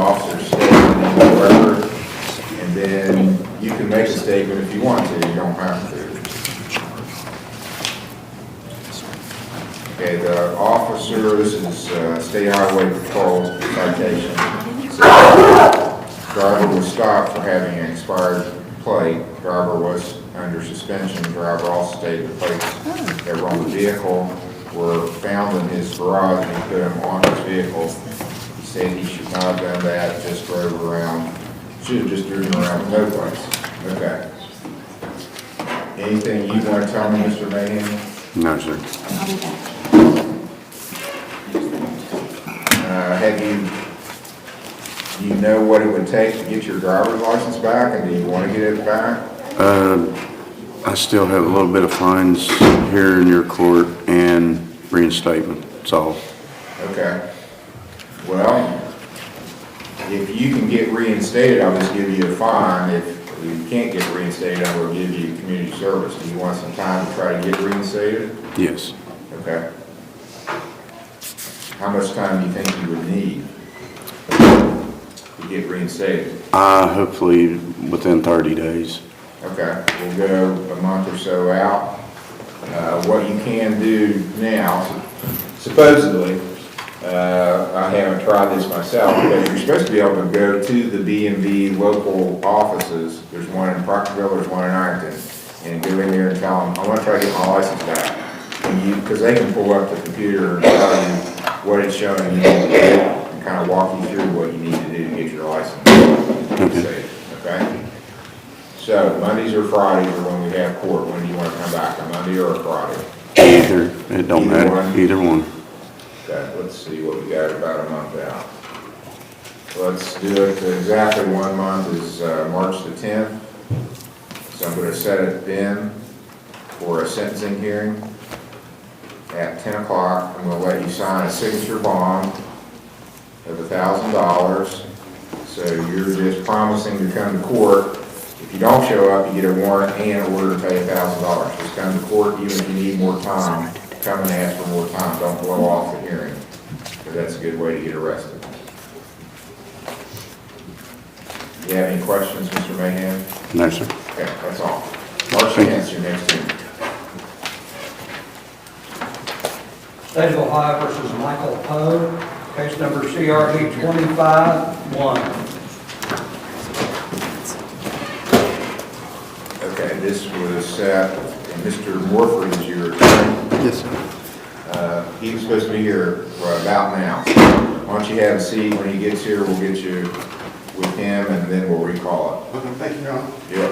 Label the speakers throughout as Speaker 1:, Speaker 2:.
Speaker 1: officer's statement in the record, and then you can make a statement if you want to. You don't have to. Okay, the officer, this is State Highway Patrol citation. So, driver was stopped for having an expired plate. Driver was under suspension. Driver also stated the plates that were on the vehicle were found in his garage and he put them on his vehicle. He said he should not have done that, just drove around, should have just driven around with no plates. Okay. Anything you want to tell me, Mr. Mayhem?
Speaker 2: No, sir.
Speaker 1: Have you know what it would take to get your driver's license back, and do you want to get it back?
Speaker 2: I still have a little bit of fines here in your court and reinstatement. That's all.
Speaker 1: Okay. Well, if you can get reinstated, I'll just give you a fine. If you can't get reinstated, I will give you community service. Do you want some time to try to get reinstated?
Speaker 2: Yes.
Speaker 1: Okay. How much time do you think you would need to get reinstated?
Speaker 2: Hopefully within 30 days.
Speaker 1: Okay, we'll go a month or so out. What you can do now, supposedly, I haven't tried this myself, but you're supposed to be able to go to the B&B local offices. There's one in Proctorville, there's one in Ironton, and go in there and tell them, I want to try to get my license back. Because they can pull up the computer and tell you what it's showing you need to do and kind of walk you through what you need to do to get your license. Okay? So, Mondays or Fridays are when we have court. When do you want to come back, a Monday or a Friday?
Speaker 2: Either. It don't matter. Either one.
Speaker 1: Okay, let's see what we got about a month out. Let's do it exactly 1 month is March the 10th. So I'm going to set it then for a sentencing hearing at 10 o'clock. I'm going to let you sign a signature bond of $1,000. So you're just promising to come to court. If you don't show up, you get a warrant and an order to pay $1,000. Just come to court, even if you need more time. Come and ask for more time. Don't blow off the hearing, because that's a good way to get arrested. Do you have any questions, Mr. Mayhem?
Speaker 2: No, sir.
Speaker 1: Okay, that's all. March 10th, your next hearing.
Speaker 3: State of Ohio versus Michael Poe, case number CRB 25-1.
Speaker 1: Okay, this was Mr. Morford is your attorney.
Speaker 2: Yes, sir.
Speaker 1: He was supposed to be here for about now. Why don't you have a seat? When he gets here, we'll get you with him, and then we'll recall it.
Speaker 2: Okay, thank you, Your Honor.
Speaker 1: Yep.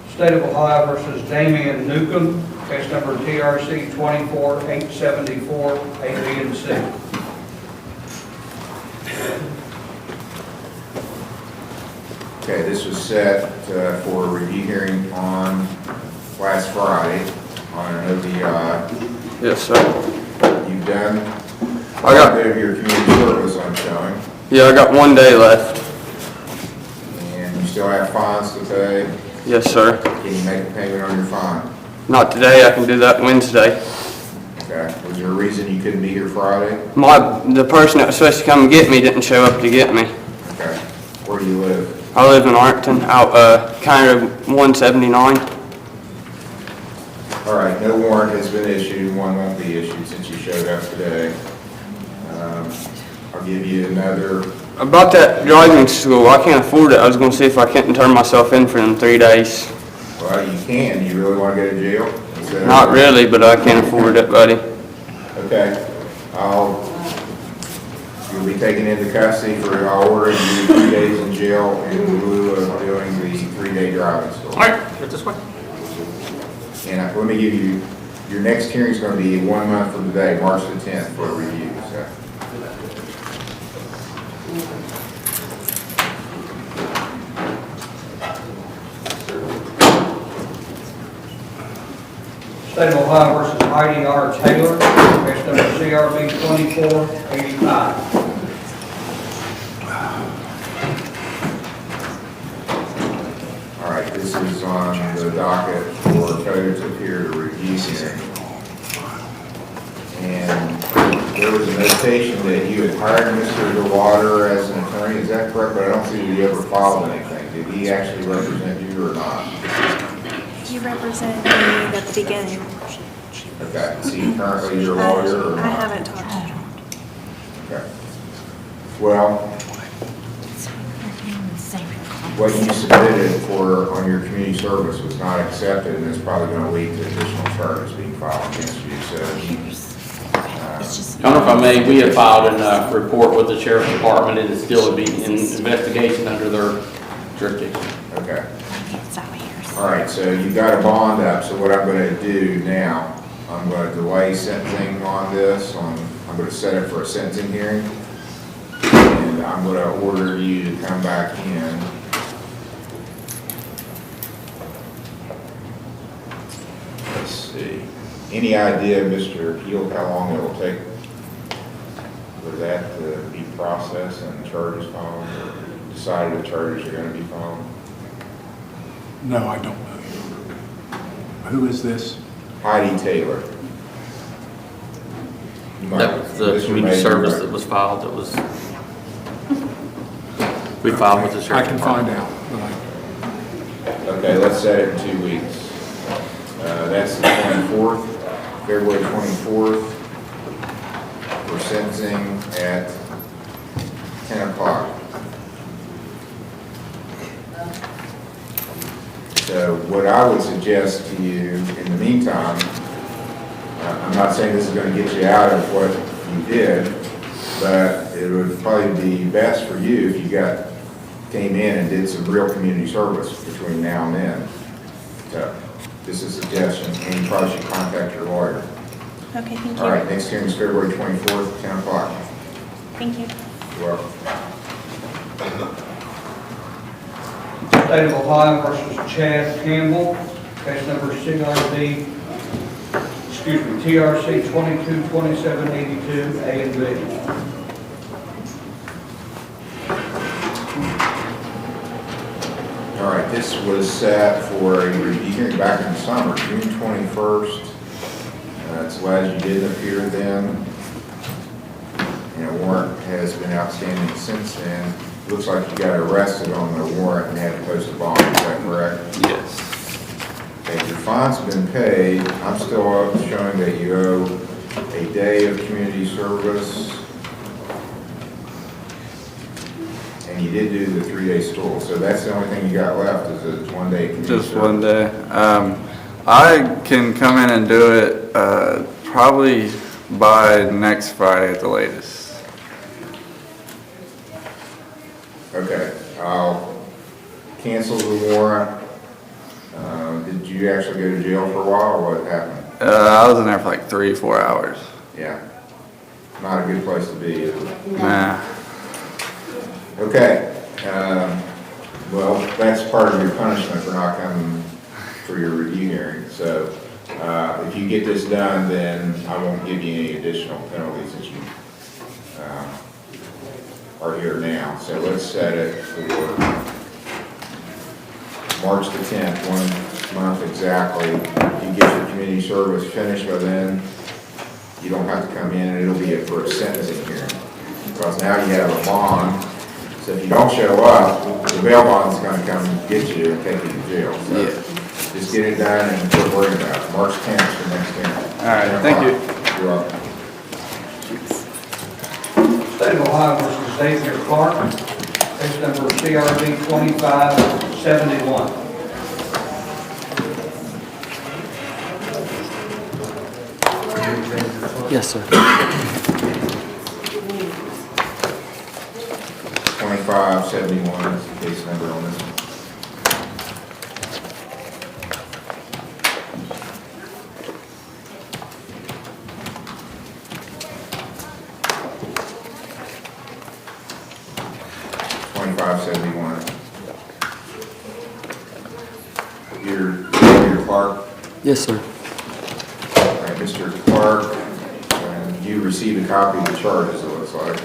Speaker 3: State of Ohio versus Damian Nukem, case number TRC 24-874, A, B, and C.
Speaker 1: Okay, this was set for a review hearing on last Friday on an ODI.
Speaker 4: Yes, sir.
Speaker 1: You've done
Speaker 4: I got
Speaker 1: a bit of your community service, I'm showing,
Speaker 4: I got 1 day left.
Speaker 1: and you still have fines to pay.
Speaker 4: Yes, sir.
Speaker 1: Can you make a payment on your fine?
Speaker 4: Not today. I can do that Wednesday.
Speaker 1: Okay. Was there a reason you couldn't be here Friday?
Speaker 4: The person that was supposed to come and get me didn't show up to get me.
Speaker 1: Okay. Where do you live?
Speaker 4: I live in Arlington, out kind of 179.
Speaker 1: All right. No warrant has been issued. One won't be issued since you showed up today. I'll give you another.
Speaker 4: About that driving school, I can't afford it. I was going to see if I couldn't turn myself in for them 3 days.
Speaker 1: Well, you can. You really want to go to jail?
Speaker 4: Not really, but I can't afford it, buddy.
Speaker 1: Okay. You'll be taken into custody I'll order you 3 days in jail in lieu of doing the 3-day driving school.
Speaker 5: All right, get this way.
Speaker 1: And let me give you, your next hearing is going to be 1 month from today, March the 10th, for a review. So.
Speaker 3: State of Ohio versus Heidi Taylor, case number CRB 24-85.
Speaker 1: All right, this is on the docket for failure to appear to review hearing. And there was a notation that you had hired Mr. DeWater as an attorney, is that correct? But I don't see that you ever filed anything. Did he actually represent you or not?
Speaker 5: He represented me at the beginning.
Speaker 1: Okay, is he currently your lawyer or
Speaker 5: I
Speaker 1: not?
Speaker 5: haven't talked to him.
Speaker 1: Okay. Well, what you submitted on your community service was not accepted, and it's probably going to lead to additional charges being filed against you, so.
Speaker 6: Your Honor, if I may, we have filed a report with the Sheriff's Department, and it still would be in investigation under their jurisdiction.
Speaker 1: Okay. All right, so you got a bond up, so what I'm going to do now, I'm going to delay sentencing on this. I'm going to set it for a sentencing hearing, and I'm going to order you to come back in. Let's see. Any idea, Mr. Keel, how long it will take for that to be processed and charges filed, or decided if charges are going to be filed?
Speaker 7: No, I don't know. Who is this?
Speaker 1: Heidi Taylor.
Speaker 6: That was the
Speaker 1: Mr.
Speaker 6: community
Speaker 1: Mayhem,
Speaker 6: service
Speaker 1: right?
Speaker 6: that was filed, we filed with the
Speaker 7: I
Speaker 6: Sheriff's
Speaker 7: can
Speaker 6: Department.
Speaker 7: find out, but
Speaker 1: Okay, let's set it in 2 weeks. That's the 24th, February 24th. We're sentencing at 10 o'clock. So what I would suggest to you in the meantime, I'm not saying this is going to get you out of what you did, but it would probably be best for you if you came in and did some real community service between now and then. So, just a suggestion, and you probably should contact your lawyer.
Speaker 5: Okay, thank you.
Speaker 1: All right, next hearing is February 24th, 10 o'clock.
Speaker 5: Thank you.
Speaker 1: You're welcome.
Speaker 3: State of Ohio versus Chaz Campbell, case number TRC 222782, A and B.
Speaker 1: All right, this was set for a review hearing back in the summer, June 21st. It's glad you didn't appear then. And a warrant has been outstanding since then. Looks like you got arrested on the warrant and had to post a bond, is that correct?
Speaker 6: Yes.
Speaker 1: Okay, your fine's been paid. I'm still showing that you owe a day of community service. And you did do the 3-day stool, so that's the only thing you got left is a 1-day community service.
Speaker 8: Just one day. I can come in and do it probably by next Friday at the latest.
Speaker 1: Okay, I'll cancel the warrant. Did you actually go to jail for a while, or what happened?
Speaker 8: I was in there for like 3-4 hours.
Speaker 1: Yeah, not a good place to be, is it?
Speaker 8: Nah.
Speaker 1: Okay, well, that's part of your punishment for not coming for your review hearing. So if you get this done, then I won't give you any additional penalties since you are here now. So let's set it for March the 10th, 1 month exactly. If you get your community service finished by then, you don't have to come in, and it'll be for a sentencing hearing. Because now you have a bond. So if you don't show up, the bail bond's going to come get you and take you to jail. So just get it done and quit worrying about it. March 10th is the next hearing.
Speaker 8: All right, thank you.
Speaker 1: You're welcome.
Speaker 3: State of Ohio versus Xavier Clark, case number CRB 2571.
Speaker 6: Yes, sir.
Speaker 1: 2571 is the case number on this one. You're Clark?
Speaker 6: Yes, sir.
Speaker 1: All right, Mr. Clark, you received a copy of the charges, it looks like.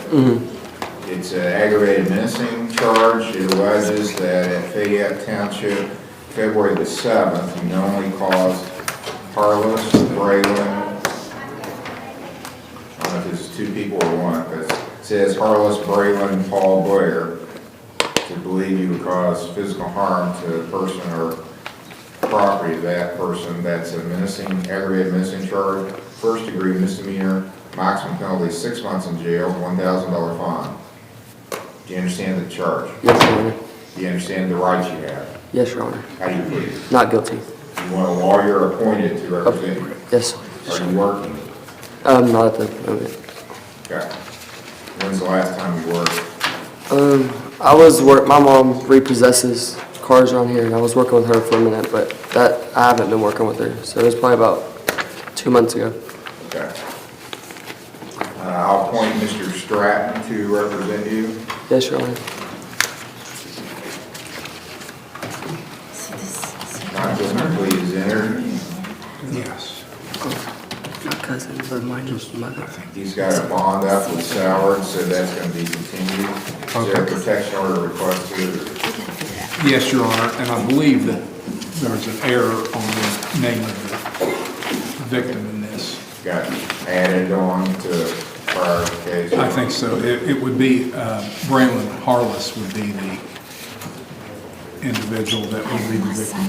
Speaker 1: It's an aggravated menacing charge. It alleges that at Fayette Township, February the 7th, you knowingly caused Harless, Braylon, I don't know if this is two 24-1, but it says Harless, Braylon, Paul Blair to believe you would cause physical harm to a person or property of that person. That's a aggravated menacing charge, first degree misdemeanor, maximum penalty 6 months in jail, $1,000 fine. Do you understand the charge?
Speaker 9: Yes, Your Honor.
Speaker 1: Do you understand the rights you have?
Speaker 9: Yes, Your Honor.
Speaker 1: How do you plead?
Speaker 9: Not guilty.
Speaker 1: You want a lawyer appointed to represent you?
Speaker 9: Yes.
Speaker 1: Are you working?
Speaker 9: Not at the moment.
Speaker 1: Okay. When's the last time you worked?
Speaker 9: My mom repossesses cars around here, and I was working with her for a minute, but I haven't been working with her, so it was probably about 2 months ago.
Speaker 1: Okay. I'll appoint Mr. Stratton to represent you.
Speaker 9: Yes, Your Honor.
Speaker 1: Non-guilty plea is entered.
Speaker 7: Yes.
Speaker 9: My cousin, but mine is mother.
Speaker 1: He's got a bond up with Sourd, so that's going to be continued. Is there a protection order requested?
Speaker 7: Yes, Your Honor, and I believe that there's an error on the name of the victim in this.
Speaker 1: Got added on to prior case?
Speaker 7: I think so. It would be, Braylon Harless would be the individual that would be the victim.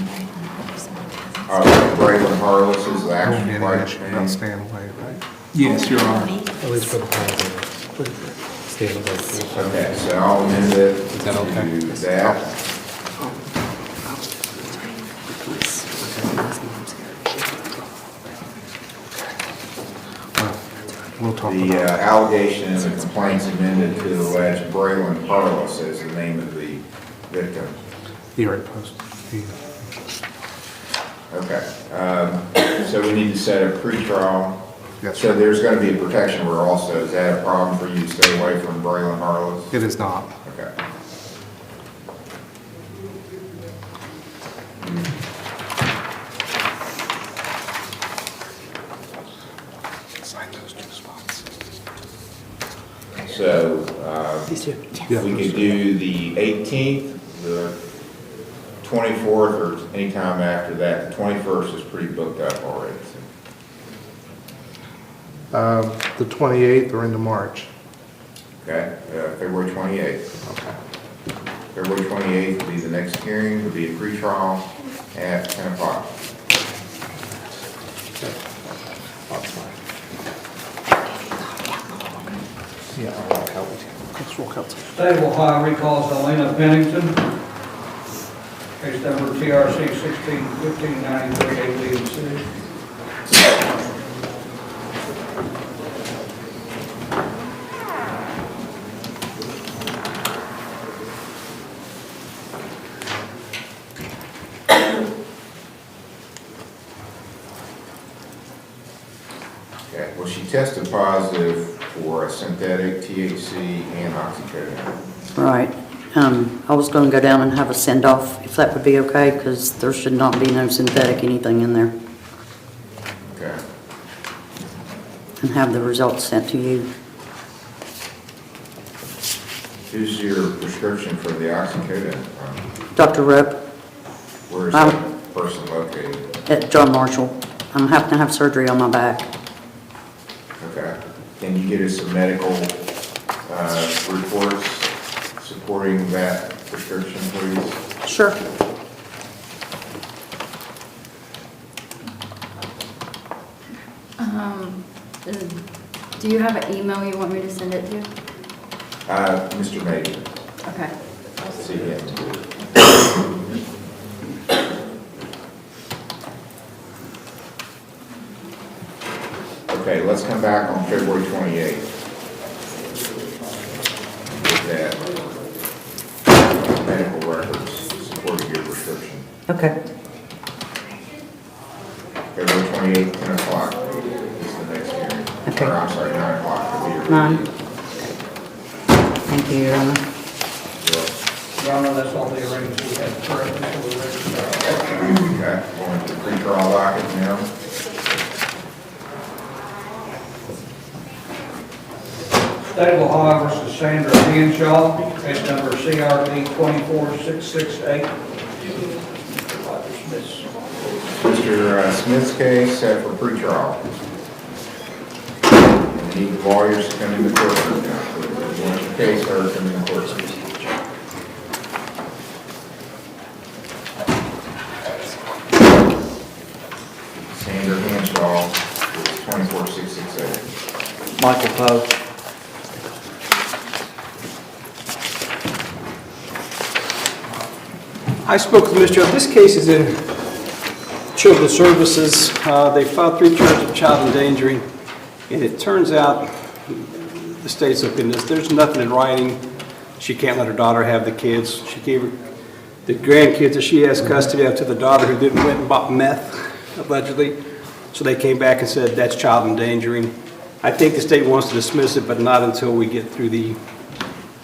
Speaker 1: Braylon Harless is the actual right name?
Speaker 10: Stand away, right?
Speaker 7: Yes, Your Honor.
Speaker 10: At least for the positive. Stand away.
Speaker 1: Okay, so I'll amend it
Speaker 10: Is that okay?
Speaker 1: to that.
Speaker 10: We'll talk
Speaker 1: The
Speaker 10: about it.
Speaker 1: allegation in the complaint's amended to allege Braylon Harless as the name of the victim.
Speaker 10: He already posted.
Speaker 1: Okay, so we need to set a pretrial.
Speaker 10: Yes,
Speaker 1: So
Speaker 10: sir.
Speaker 1: there's going to be a protection order also. Is that a problem for you to stay away from Braylon Harless?
Speaker 10: It is not.
Speaker 1: Okay.
Speaker 10: Sign those 2 spots.
Speaker 1: So,
Speaker 10: Yeah.
Speaker 1: we could do the 18th, the 24th, or anytime after that. The 21st is pretty booked up already.
Speaker 10: The 28th or into March.
Speaker 1: Okay, February 28th.
Speaker 10: Okay.
Speaker 1: February 28th will be the next hearing, will be a pretrial at 10 o'clock.
Speaker 10: That's fine. Yeah, I'll walk out with you. Let's walk out.
Speaker 3: State of Ohio recalls Elena Pennington, case number TRC 16-1593, A, B, and C.
Speaker 1: Okay, well, she tested positive for a synthetic THC and oxycodone.
Speaker 11: Right. I was going to go down and have a send-off, if that would be okay, because there should not be no synthetic anything in there,
Speaker 1: Okay.
Speaker 11: and have the results sent to you.
Speaker 1: Who's your prescription for the oxycodone from?
Speaker 11: Dr. Rupp
Speaker 1: Where is that person located?
Speaker 11: at John Marshall. I'm having to have surgery on my back.
Speaker 1: Okay. Can you get us some medical reports supporting that prescription, please?
Speaker 11: Sure.
Speaker 12: Do you have an email you want me to send it to?
Speaker 1: Mr. Mayhem.
Speaker 12: Okay.
Speaker 1: See him. Okay, let's come back on February 28th. With that medical records supporting your prescription.
Speaker 11: Okay.
Speaker 1: February 28th, 10 o'clock is the next hearing.
Speaker 11: Okay.
Speaker 1: Or, I'm sorry, 9 o'clock. will be your
Speaker 11: 9.
Speaker 1: review.
Speaker 11: Thank you, Your Honor.
Speaker 3: Your Honor, that's all the arrangements we have currently, so we're ready to start.
Speaker 1: Okay, going to the pretrial docket now.
Speaker 3: State of Ohio versus Sandra Handshaw, case number CRD 24668.
Speaker 1: Mr. Smith's case set for pretrial. We need lawyers to come in the courtroom now. If you want your case heard, come in the courtroom. Sandra Handshaw, 24668.
Speaker 10: Michael Poe.
Speaker 13: I spoke to Mr. Jones. This case is in Children's Services. They filed 3 charges of child endangering, and it turns out, the state's looking at this, there's nothing in writing. She can't let her daughter have the kids. She gave her the grandkids that she has custody of to the daughter who didn't went and bought meth, allegedly. So they came back and said that's child endangering. I think the state wants to dismiss it, but not until we get through the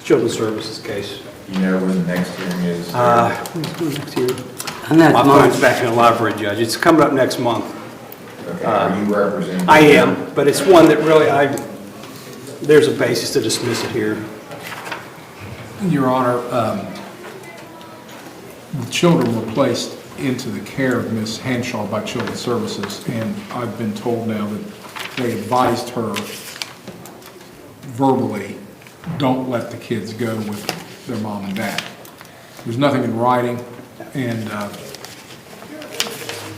Speaker 13: Children's Services case.
Speaker 1: You know when the next hearing is?
Speaker 13: When's next hearing?
Speaker 11: And that's
Speaker 13: My
Speaker 11: month.
Speaker 13: phone's back in the library, Judge. It's coming up next month.
Speaker 1: Okay, are you representing?
Speaker 13: I am, but it's one that really, there's a basis to dismiss it here.
Speaker 7: Your Honor, the children were placed into the care of Ms. Handshaw by Children's Services, and I've been told now that they advised her verbally, don't let the kids go with their mom and dad. There's nothing in writing, and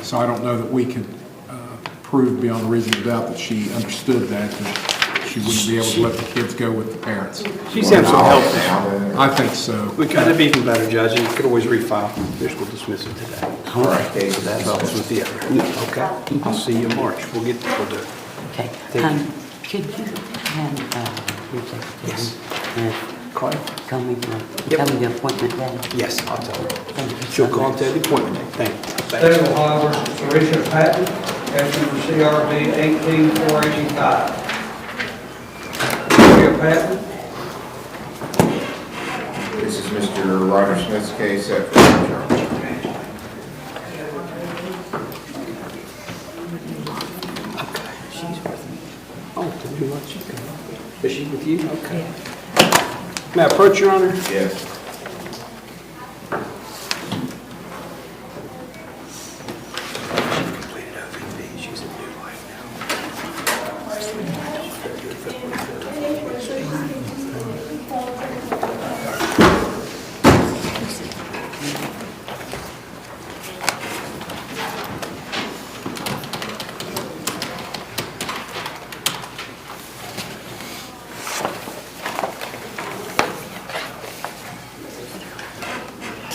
Speaker 7: so I don't know that we can prove beyond a reasonable doubt that she understood that she wouldn't be able to let the kids go with the parents.
Speaker 13: She's having some help now.
Speaker 7: I think so.
Speaker 13: We kind of be even better, Judge, and you could always refile. Just we'll dismiss it today.
Speaker 1: All right, case
Speaker 13: So that helps with the other. Okay? I'll see you in March. We'll do it.
Speaker 11: Okay,
Speaker 13: Thank
Speaker 11: could you have,
Speaker 13: Yes.
Speaker 11: Carl, tell me the appointment day?
Speaker 13: Yes, I'll tell her.
Speaker 11: Thank you so
Speaker 13: She'll
Speaker 11: much.
Speaker 13: call and tell the appointment date. Thank you.
Speaker 3: State of Ohio versus Teresa Patton, case number CRB 18485. Teresa Patton,
Speaker 1: This is Mr. Roger Smith's case at for
Speaker 13: Oh, tell me what she's got. Is she with you? Okay. May I approach, Your Honor?
Speaker 1: Yes.
Speaker 13: She's in new life now.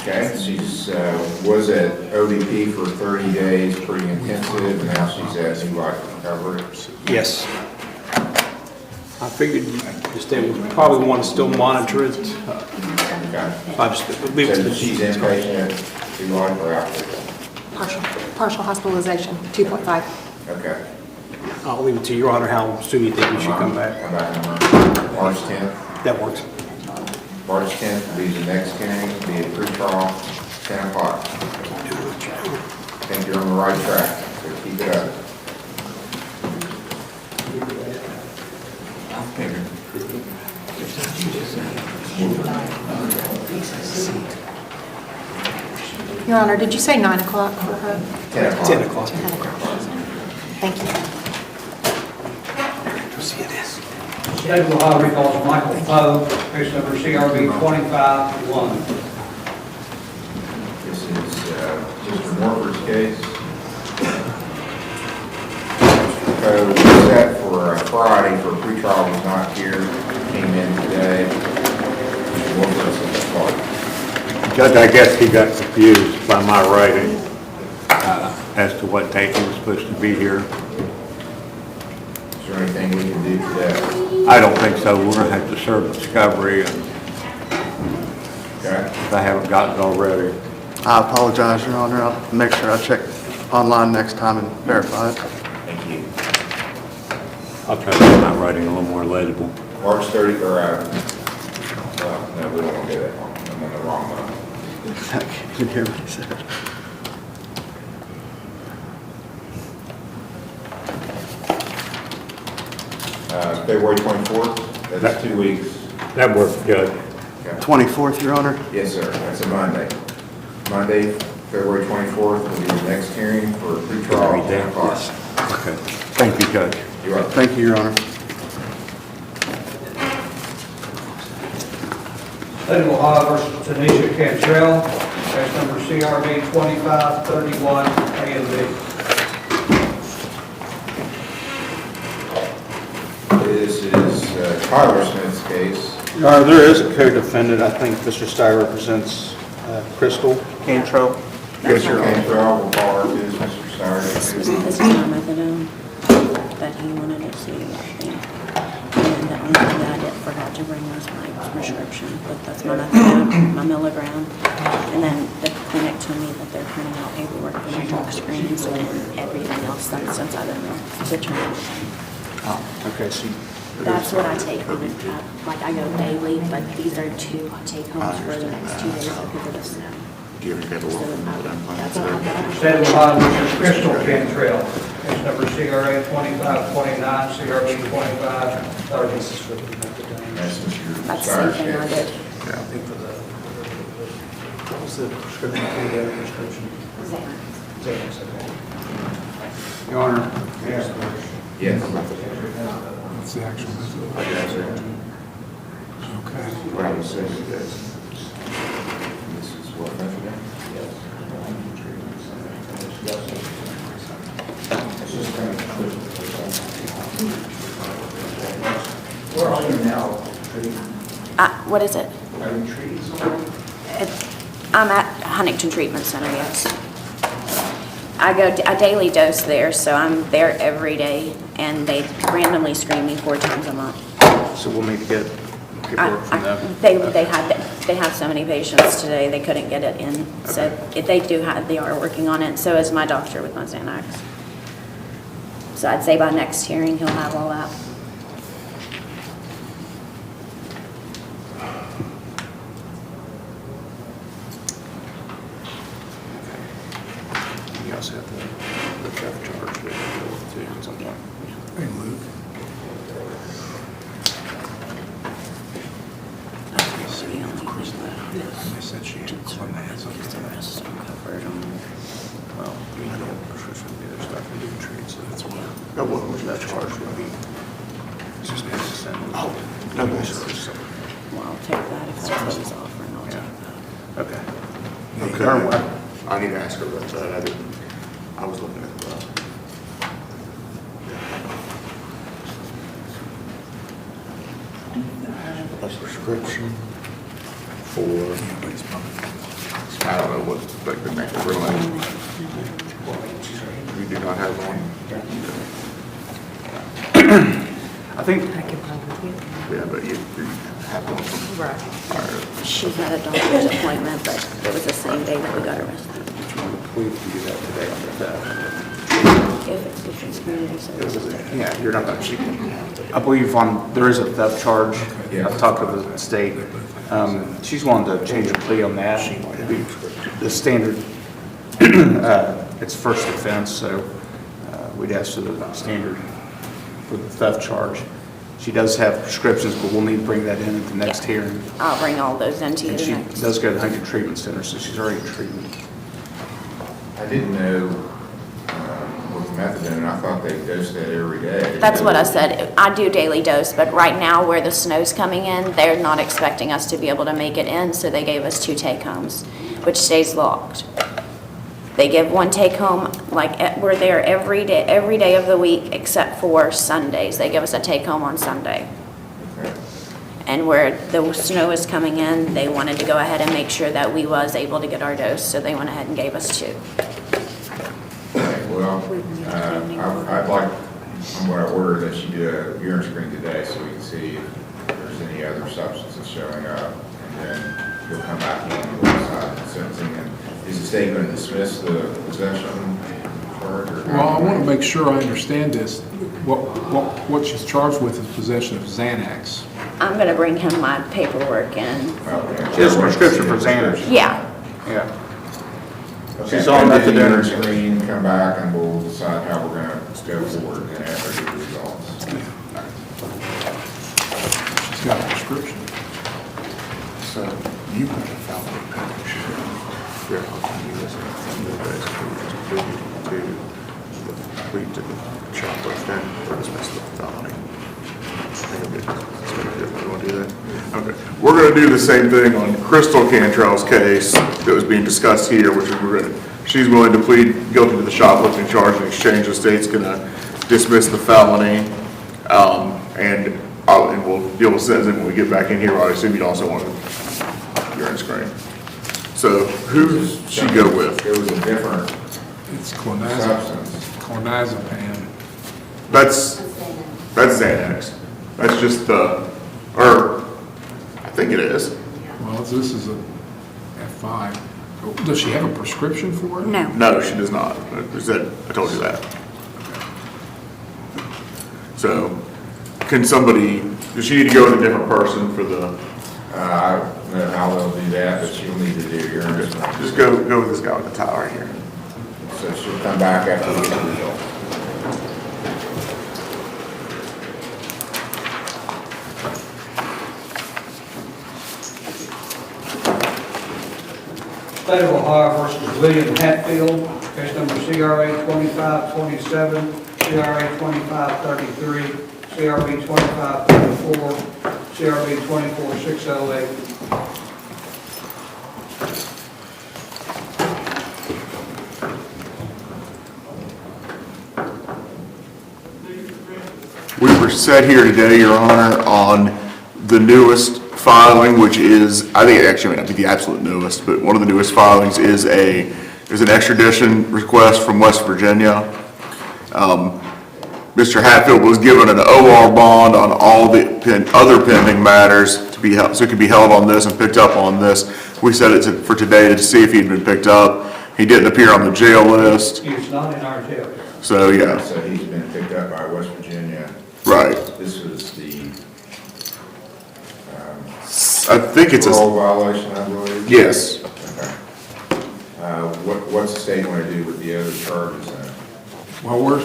Speaker 1: Okay, she's, was at ODP for 30 days, pretty intensive, and now she's at New Life Recovery.
Speaker 13: Yes. I figured the state would probably want to still monitor it.
Speaker 1: Okay.
Speaker 13: I just leave it to
Speaker 1: So
Speaker 13: the
Speaker 1: she's inpatient at New Life or outpatient?
Speaker 14: Partial hospitalization, 2.5.
Speaker 1: Okay.
Speaker 13: I'll leave it to Your Honor how soon you think you should come back.
Speaker 1: Come back on March 10th.
Speaker 13: That works.
Speaker 1: March 10th will be the next hearing, be a pre-trial, 10 o'clock. I think you're on the right track, so keep it up.
Speaker 14: Your Honor, did you say 9 o'clock for her?
Speaker 1: 10 o'clock.
Speaker 13: 10 o'clock.
Speaker 14: 10 o'clock. Thank you.
Speaker 3: State of Ohio recalls Michael Poe, case number CRB 25-1.
Speaker 1: This is Mr. Morford's case. Mr. Poe was set for Friday for a pretrial, was not here, came in today. Mr. Morford's in the court.
Speaker 15: Judge, I guess he got confused by my writing as to what date he was supposed to be here.
Speaker 1: Is there anything we can do today?
Speaker 15: I don't think so. We're gonna have to serve discovery
Speaker 1: Okay.
Speaker 15: if I haven't gotten it already.
Speaker 9: I apologize, Your Honor. I'll make sure I check online next time and verify it.
Speaker 1: Thank you.
Speaker 15: I'll try to make my writing a little more legible.
Speaker 1: March 30th, or, well, no, we don't want to do that long. I'm on the wrong month.
Speaker 9: You can hear what he said.
Speaker 1: February 24th, that's 2 weeks.
Speaker 15: That works, Judge.
Speaker 1: Okay.
Speaker 9: 24th, Your Honor.
Speaker 1: Yes, sir, that's a Monday. Monday, February 24th will be the next hearing for a pretrial, 10 o'clock.
Speaker 15: Okay. Thank you, Judge.
Speaker 1: You're welcome.
Speaker 9: Thank you, Your Honor.
Speaker 3: State of Ohio versus Tanisha Cantrell, case number CRB 2531, A and B.
Speaker 1: This is Tyler Smith's case.
Speaker 10: There is a co-defendant. I think Mr. Steyer represents Crystal Cantrell.
Speaker 1: Mr. Cantrell will call her, is Mr.
Speaker 11: This is
Speaker 1: Sardi.
Speaker 11: my methadone that he wanted to see about me. And the only thing that I forgot to bring was my prescription, but that's my methadone, my milligram. And then the clinic told me that they're printing out paperwork for my drug screens and everything else since I've been returned.
Speaker 10: Oh, okay, so
Speaker 11: That's what I take on it. Like I go daily, but these are 2 take homes for the next 2 days because of the snow.
Speaker 2: Do you ever get a
Speaker 11: So that's all I got.
Speaker 3: State of Ohio versus Crystal Cantrell, case number CRA 2529, CRB 2530.
Speaker 1: That's Mr.
Speaker 11: That's the same
Speaker 1: Sardi's
Speaker 11: thing I
Speaker 1: case.
Speaker 11: did.
Speaker 3: What was the prescription for the prescription?
Speaker 11: Xanax.
Speaker 3: Xanax, okay.
Speaker 7: Your Honor,
Speaker 1: Yes.
Speaker 7: what's the actual method?
Speaker 1: I got you.
Speaker 7: Okay.
Speaker 1: What I was saying is this. This is what methadone? Yes. Where are you now?
Speaker 11: What is it?
Speaker 1: Are you treating someone?
Speaker 11: I'm at Huntington Treatment Center, yes. I daily dose there, so I'm there every day, and they randomly screen me 4 times a month.
Speaker 10: so we'll need to get paperwork from them.
Speaker 11: They have so many patients today, they couldn't get it in. So they are working on it, and so is my doctor with my Xanax. So I'd say by next hearing, he'll have all that.
Speaker 10: You also have the theft charge that you deal with too at some point.
Speaker 7: Hey, Luke. They said she had some hands on
Speaker 11: The rest are covered on.
Speaker 10: Well, you know, prescription, the other stuff we didn't treat, so that's why. Now, what was that charge would be? It's just necessary. Oh, no, no, it's
Speaker 11: Well, I'll take that if that goes off, and I'll take that.
Speaker 10: okay.
Speaker 2: Okay.
Speaker 10: Darn well.
Speaker 2: I need to ask her about that. I was looking at a prescription for, I don't know what, like the next ruin. You do not have one?
Speaker 10: I think,
Speaker 2: Yeah, but you have one from
Speaker 11: She had a doctor's appointment, but it was the same day that we got arrested.
Speaker 10: we can do that today on the theft.
Speaker 11: If it's different community services.
Speaker 10: Yeah, you're not gonna cheat. I believe there is a theft charge. I've talked to the state. She's wanting to change the plea on that. The standard, it's first offense, so we'd ask for the standard for the theft charge. She does have prescriptions, but we'll need to bring that in at the next hearing.
Speaker 11: I'll bring all those into you
Speaker 10: And she
Speaker 11: next.
Speaker 10: does go to the Huntington Treatment Center, so she's already in treatment.
Speaker 1: I didn't know with methadone, I thought they dosed that every day.
Speaker 11: That's what I said. I do daily dose, but right now where the snow's coming in, they're not expecting us to be able to make it in, so they gave us 2 take-homes, which stays locked. They give 1 take-home, like we're there every day of the week except for Sundays. They give us a take-home on Sunday.
Speaker 1: Okay.
Speaker 11: And where the snow is coming in, they wanted to go ahead and make sure that we was able to get our dose, so they went ahead and gave us 2.
Speaker 1: Okay, well, I'd like, I'm going to order that you do a urine screen today so we can see if there's any other substances showing up. And then you'll come back in and we'll decide the sentencing. And is the state going to dismiss the possession charge?
Speaker 7: Well, I want to make sure I understand this. What she's charged with is possession of Xanax.
Speaker 11: I'm gonna bring him my paperwork in.
Speaker 1: Okay.
Speaker 10: She has a prescription for Xanax.
Speaker 11: Yeah.
Speaker 10: Yeah.
Speaker 1: Okay,
Speaker 10: She's on
Speaker 1: and then
Speaker 10: methadone.
Speaker 1: urine screen, come back and we'll decide how we're going to go forward and after the results.
Speaker 7: She's got a prescription.
Speaker 2: So you might have found a package. Here, I'll give you this. To plead to the shoplifting or dismiss the felony. You want to do that? Okay. we're gonna do the same thing on Crystal Cantrell's case that was being discussed here, which is she's willing to plead guilty to the shoplifting charge. In exchange, the state's gonna dismiss the felony. And we'll deal with sentencing when we get back in here. I assume you'd also want a urine screen. So who does she go with?
Speaker 1: It was a different
Speaker 7: It's
Speaker 1: substance.
Speaker 7: clonazepam.
Speaker 2: That's Xanax. That's just I think it is.
Speaker 7: Well, this is a F5. Does she have a prescription for it?
Speaker 11: No.
Speaker 2: No, she does not. I told you that. So, does she need to go with a different person for the?
Speaker 1: I don't know how they'll do that, but she'll need to do urine.
Speaker 2: Just go with this guy with the towel right here.
Speaker 1: So she'll come back after we get the result.
Speaker 3: State of Ohio versus William Hatfield, case number CRA 2527, CRA 2533, CRB 2534, CRB 24608.
Speaker 2: We were set here today, Your Honor, on the newest filing, which is, I think it actually may not be the absolute newest, but one of the newest filings is an extradition request from West Virginia. Mr. Hatfield was given an OR bond on all the other pending matters to be held, so it could be held on this and picked up on this. We set it for today to see if he'd been picked up. He didn't appear on the jail list.
Speaker 3: He's not in our jail.
Speaker 2: So, yeah.
Speaker 1: So he's been picked up by West Virginia.
Speaker 2: Right.
Speaker 1: This was the
Speaker 2: I think it's
Speaker 1: parole violation, I believe.
Speaker 2: Yes.
Speaker 1: Okay. What's the state want to do with the other charges then?
Speaker 7: Well, we're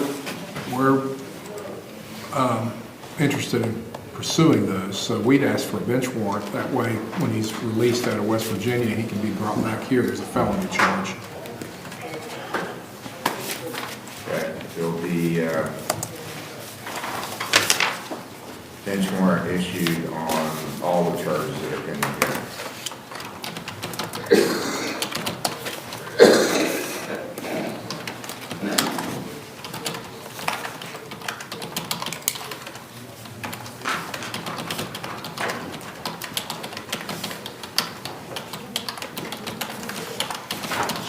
Speaker 7: interested in pursuing those, so we'd ask for a bench warrant. That way, when he's released out of West Virginia, he can be brought back here. There's a felony charge.
Speaker 1: Okay. There'll be bench warrant issued on all the charges that are pending here.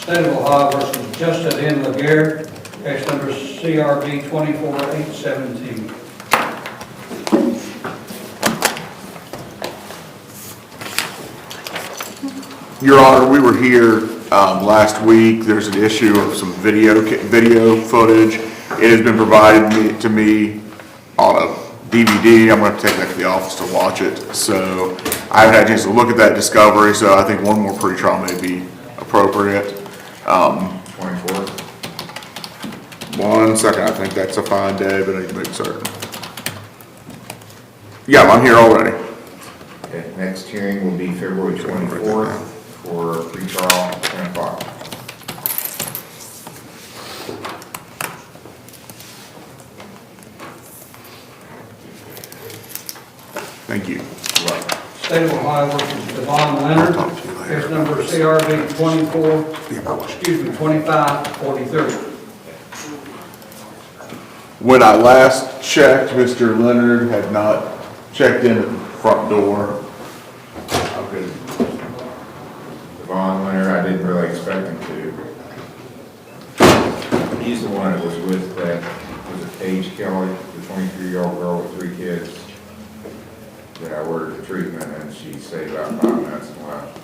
Speaker 3: State of Ohio versus Justin N. Laguerre, case number CRB 24817.
Speaker 2: Your Honor, we were here last week. There's an issue of some video footage. It has been provided to me on a DVD. I'm going to take that to the office to watch it. So I haven't had a chance to look at that discovery, so I think one more pretrial may be appropriate.
Speaker 1: 24th.
Speaker 2: 1 second, I think that's a fine day, but I need to make certain. Yeah, I'm here already.
Speaker 1: Okay, next hearing will be February 24th for pretrial 10 o'clock.
Speaker 2: Thank you.
Speaker 3: State of Ohio versus Devon Leonard, case number CRB 2543.
Speaker 2: When I last checked, Mr. Leonard had not checked in at the front door.
Speaker 1: Okay. Devon Leonard, I didn't really expect him to. He's the one that was with that, was it Paige Kelly, the 23-year-old girl with 3 kids, that I ordered the treatment, and she stayed about 5 minutes and left.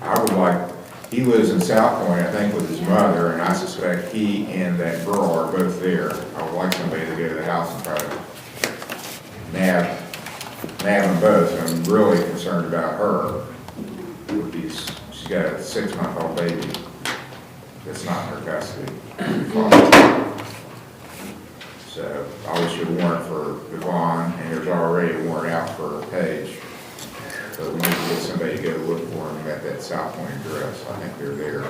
Speaker 1: I would like, he lives in South Point, I think, with his mother, and I suspect he and that girl are both there. I would like somebody to go to the house and try to nab them both. I'm really concerned about her. She's got a 6-month-old baby that's not in her custody. So I wish a warrant for Devon, and there's already a warrant out for Paige. So we need to get somebody to go look for them at that South Point address. I think they're there.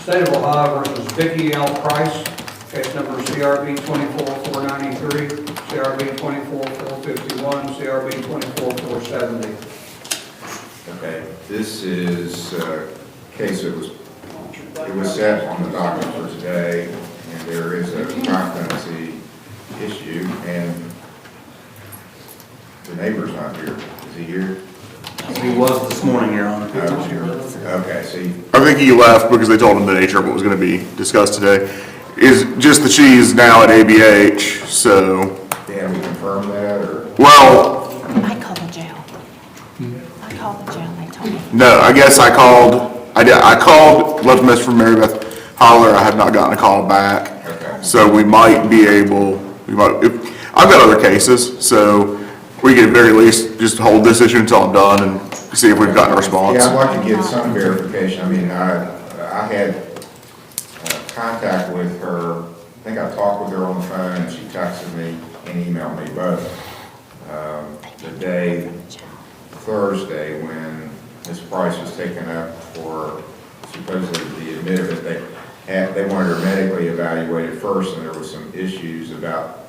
Speaker 3: State of Ohio versus Vicky Price, case number CRB 24493, CRB 24451, CRB 24470.
Speaker 1: Okay, this is a case that was set on the docket for today, and there is a competency issue, and the neighbor's not here. Is he here?
Speaker 10: He was this morning, Your Honor.
Speaker 1: Oh, sure. Okay, see,
Speaker 2: I think he left because they told him the nature of what was gonna be discussed today. Is just that she is now at ABH, so,
Speaker 1: can we confirm that, or?
Speaker 2: well,
Speaker 14: I called the jail. I called the jail, they told me.
Speaker 2: no, I guess I called, left a message from Mary Beth Holler, I have not gotten a call back.
Speaker 1: Okay.
Speaker 2: So we might be able, I've got other cases, so we can at very least just hold this issue until I'm done and see if we've gotten a response.
Speaker 1: Yeah, I'd like to get some verification. I mean, I had contact with her, I think I talked with her on the phone, and she texted me and emailed me both. The day, Thursday, when Ms. Price was taken up for supposedly to be admitted, they wanted her medically evaluated first, and there was some issues about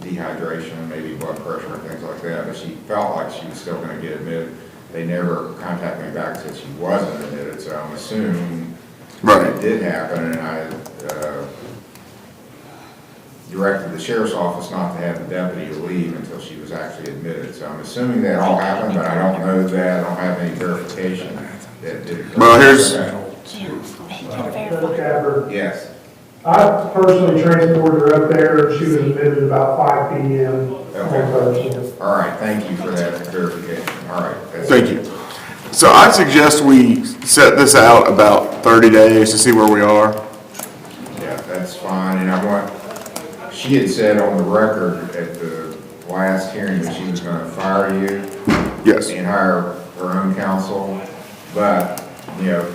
Speaker 1: dehydration, maybe blood pressure and things like that, but she felt like she was still going to get admitted. They never contacted me back and said she wasn't admitted, so I'm assuming it did happen, and I directed the sheriff's office not to have the deputy leave until she was actually admitted. So I'm assuming that all happened, but I don't know that, I don't have any verification that did occur.
Speaker 2: Well, here's,
Speaker 1: Yes.
Speaker 16: I personally transported her up there. She was admitted about 5 p.m. on Thursday.
Speaker 1: All right, thank you for that verification. All right.
Speaker 2: thank you. So I suggest we set this out about 30 days to see where we are.
Speaker 1: Yeah, that's fine, and I want, she had said on the record at the last hearing that she was gonna fire you.
Speaker 2: Yes.
Speaker 1: And hire her own counsel, but, you know,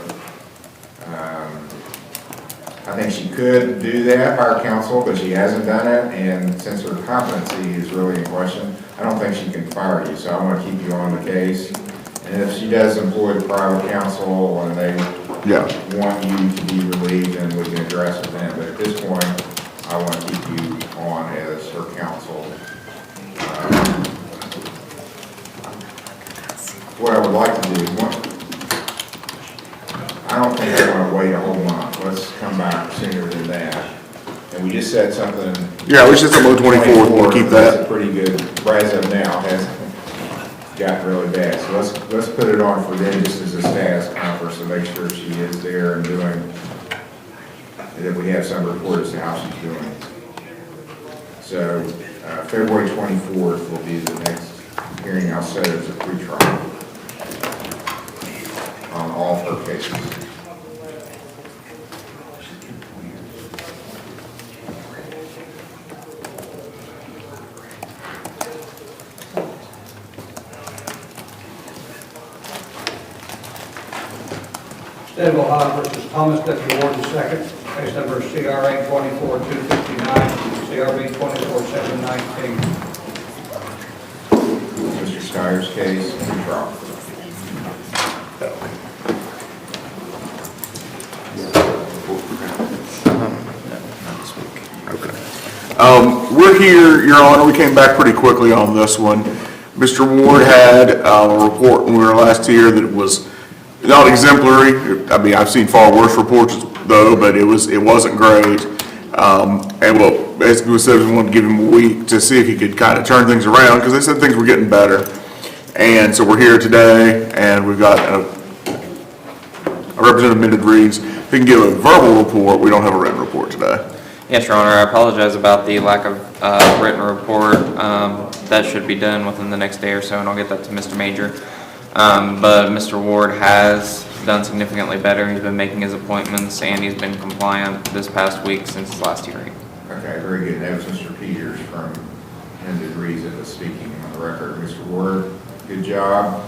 Speaker 1: I think she could do that, hire counsel, but she hasn't done it, and since her competency is really in question, I don't think she can fire you, so I wanna keep you on the case. And if she does employ the private counsel and they want you to be relieved, then we can address it then. But at this point, I want to keep you on as her counsel. What I would like to do, I don't think I want to wait a whole month. Let's come back sooner than that. And we just said something.
Speaker 2: Yeah, we should set on the 24th, we'll keep that.
Speaker 1: That's pretty good, as of now, hasn't got really bad. So let's put it on for then, just as a status conference, to make sure she is there and doing, and that we have some report as to how she's doing. So February 24th will be the next hearing. I'll set it as a pre-trial on all of her cases.
Speaker 3: State of Ohio versus Thomas, Deputy Warden Second, case number CRA 24259, CRB 24719.
Speaker 1: Mr. Steyer's case, pre-trial.
Speaker 2: We're here, Your Honor, we came back pretty quickly on this one. Mr. Ward had a report when we were last here that it was not exemplary. I mean, I've seen far worse reports though, but it wasn't great. And what basically we said we wanted to give him a week to see if he could kind of turn things around, because they said things were getting better. And so we're here today, and we've got a representative Minted Reeves. If he can give a verbal report, we don't have a written report today.
Speaker 17: Yes, Your Honor, I apologize about the lack of written report. That should be done within the next day or so, and I'll get that to Mr. Major. But Mr. Ward has done significantly better. He's been making his appointments, and he's been compliant this past week since his last hearing.
Speaker 1: Okay, very good. That was Mr. Peters from Minted Reeves that was speaking on the record. Mr. Ward, good job.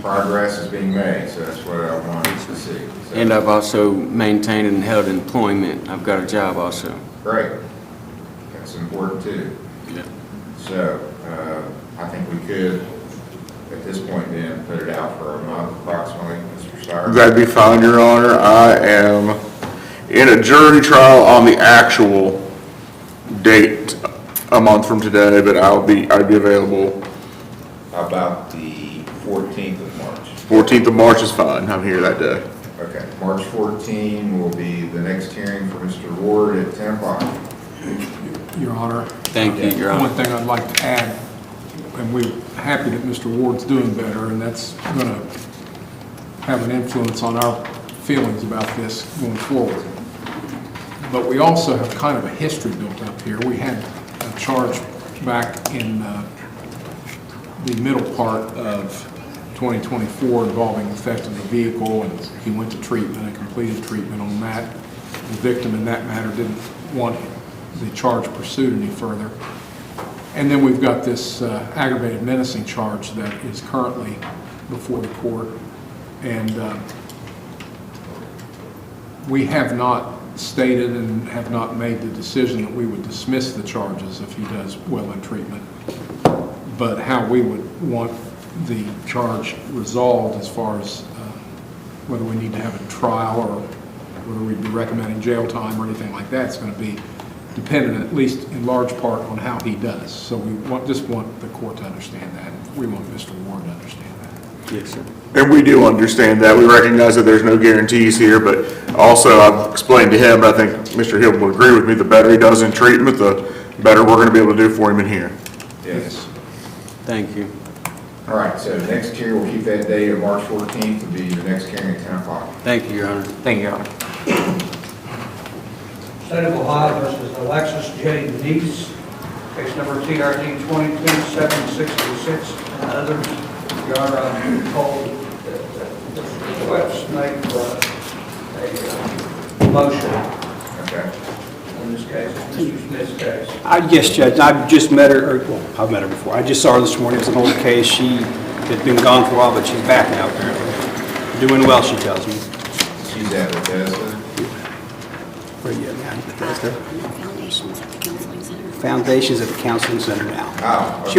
Speaker 1: Progress is being made, so that's what I wanted to see. So,
Speaker 18: And I've also maintained and held employment. I've got a job also.
Speaker 1: great. That's important too.
Speaker 18: Yeah.
Speaker 1: So, I think we could, at this point then, put it out for a month approximately, Mr. Steyer.
Speaker 2: That'd be fine, Your Honor. I am in a jury trial on the actual date a month from today, but I'd be available.
Speaker 1: How about the 14th of March?
Speaker 2: 14th of March is fine. I'm here that day.
Speaker 1: Okay, March 14 will be the next hearing for Mr. Ward at 10 o'clock.
Speaker 7: Your Honor.
Speaker 18: Thank you, Your Honor.
Speaker 7: One thing I'd like to add, and we're happy that Mr. Ward's doing better, and that's going to have an influence on our feelings about this going forward. But we also have kind of a history built up here. We had a charge back in the middle part of 2024 involving theft of the vehicle, and he went to treatment and completed treatment on that. The victim in that matter didn't want the charge pursued any further. And then we've got this aggravated menacing charge that is currently before the court. And we have not stated and have not made the decision that we would dismiss the charges if he does well in treatment. But how we would want the charge resolved as far as whether we need to have a trial or whether we'd be recommending jail time or anything like that, it's going to be dependent, at least in large part, on how he does. So we just want the court to understand that. We want Mr. Ward to understand that.
Speaker 18: Yes, sir.
Speaker 2: And we do understand that. We recognize that there's no guarantees here, but also I've explained to him, I think Mr. Hill will agree with me, the better he does in treatment, the better we're going to be able to do for him in here.
Speaker 1: Yes.
Speaker 18: Thank you.
Speaker 1: All right, so next hearing, we'll keep that date of March 14th to be the next hearing at 10 o'clock.
Speaker 18: Thank you, Your Honor.
Speaker 17: Thank you, Your Honor.
Speaker 3: State of Ohio versus Alexis J. Neese, case number TRD 22766, and others. Your Honor, I'm told that this request made for a motion.
Speaker 1: Okay.
Speaker 3: In this case, Mr. Smith's case.
Speaker 13: Yes, Judge, I've just met her, well, I've met her before. I just saw her this morning. It was an old case. She had been gone for a while, but she's back now, apparently. Doing well, she tells me.
Speaker 1: She's at Bethesda.
Speaker 13: Where are you at now? Bethesda?
Speaker 11: Foundations at the Counseling Center.
Speaker 13: Foundations at the Counseling Center now.
Speaker 1: Oh, okay.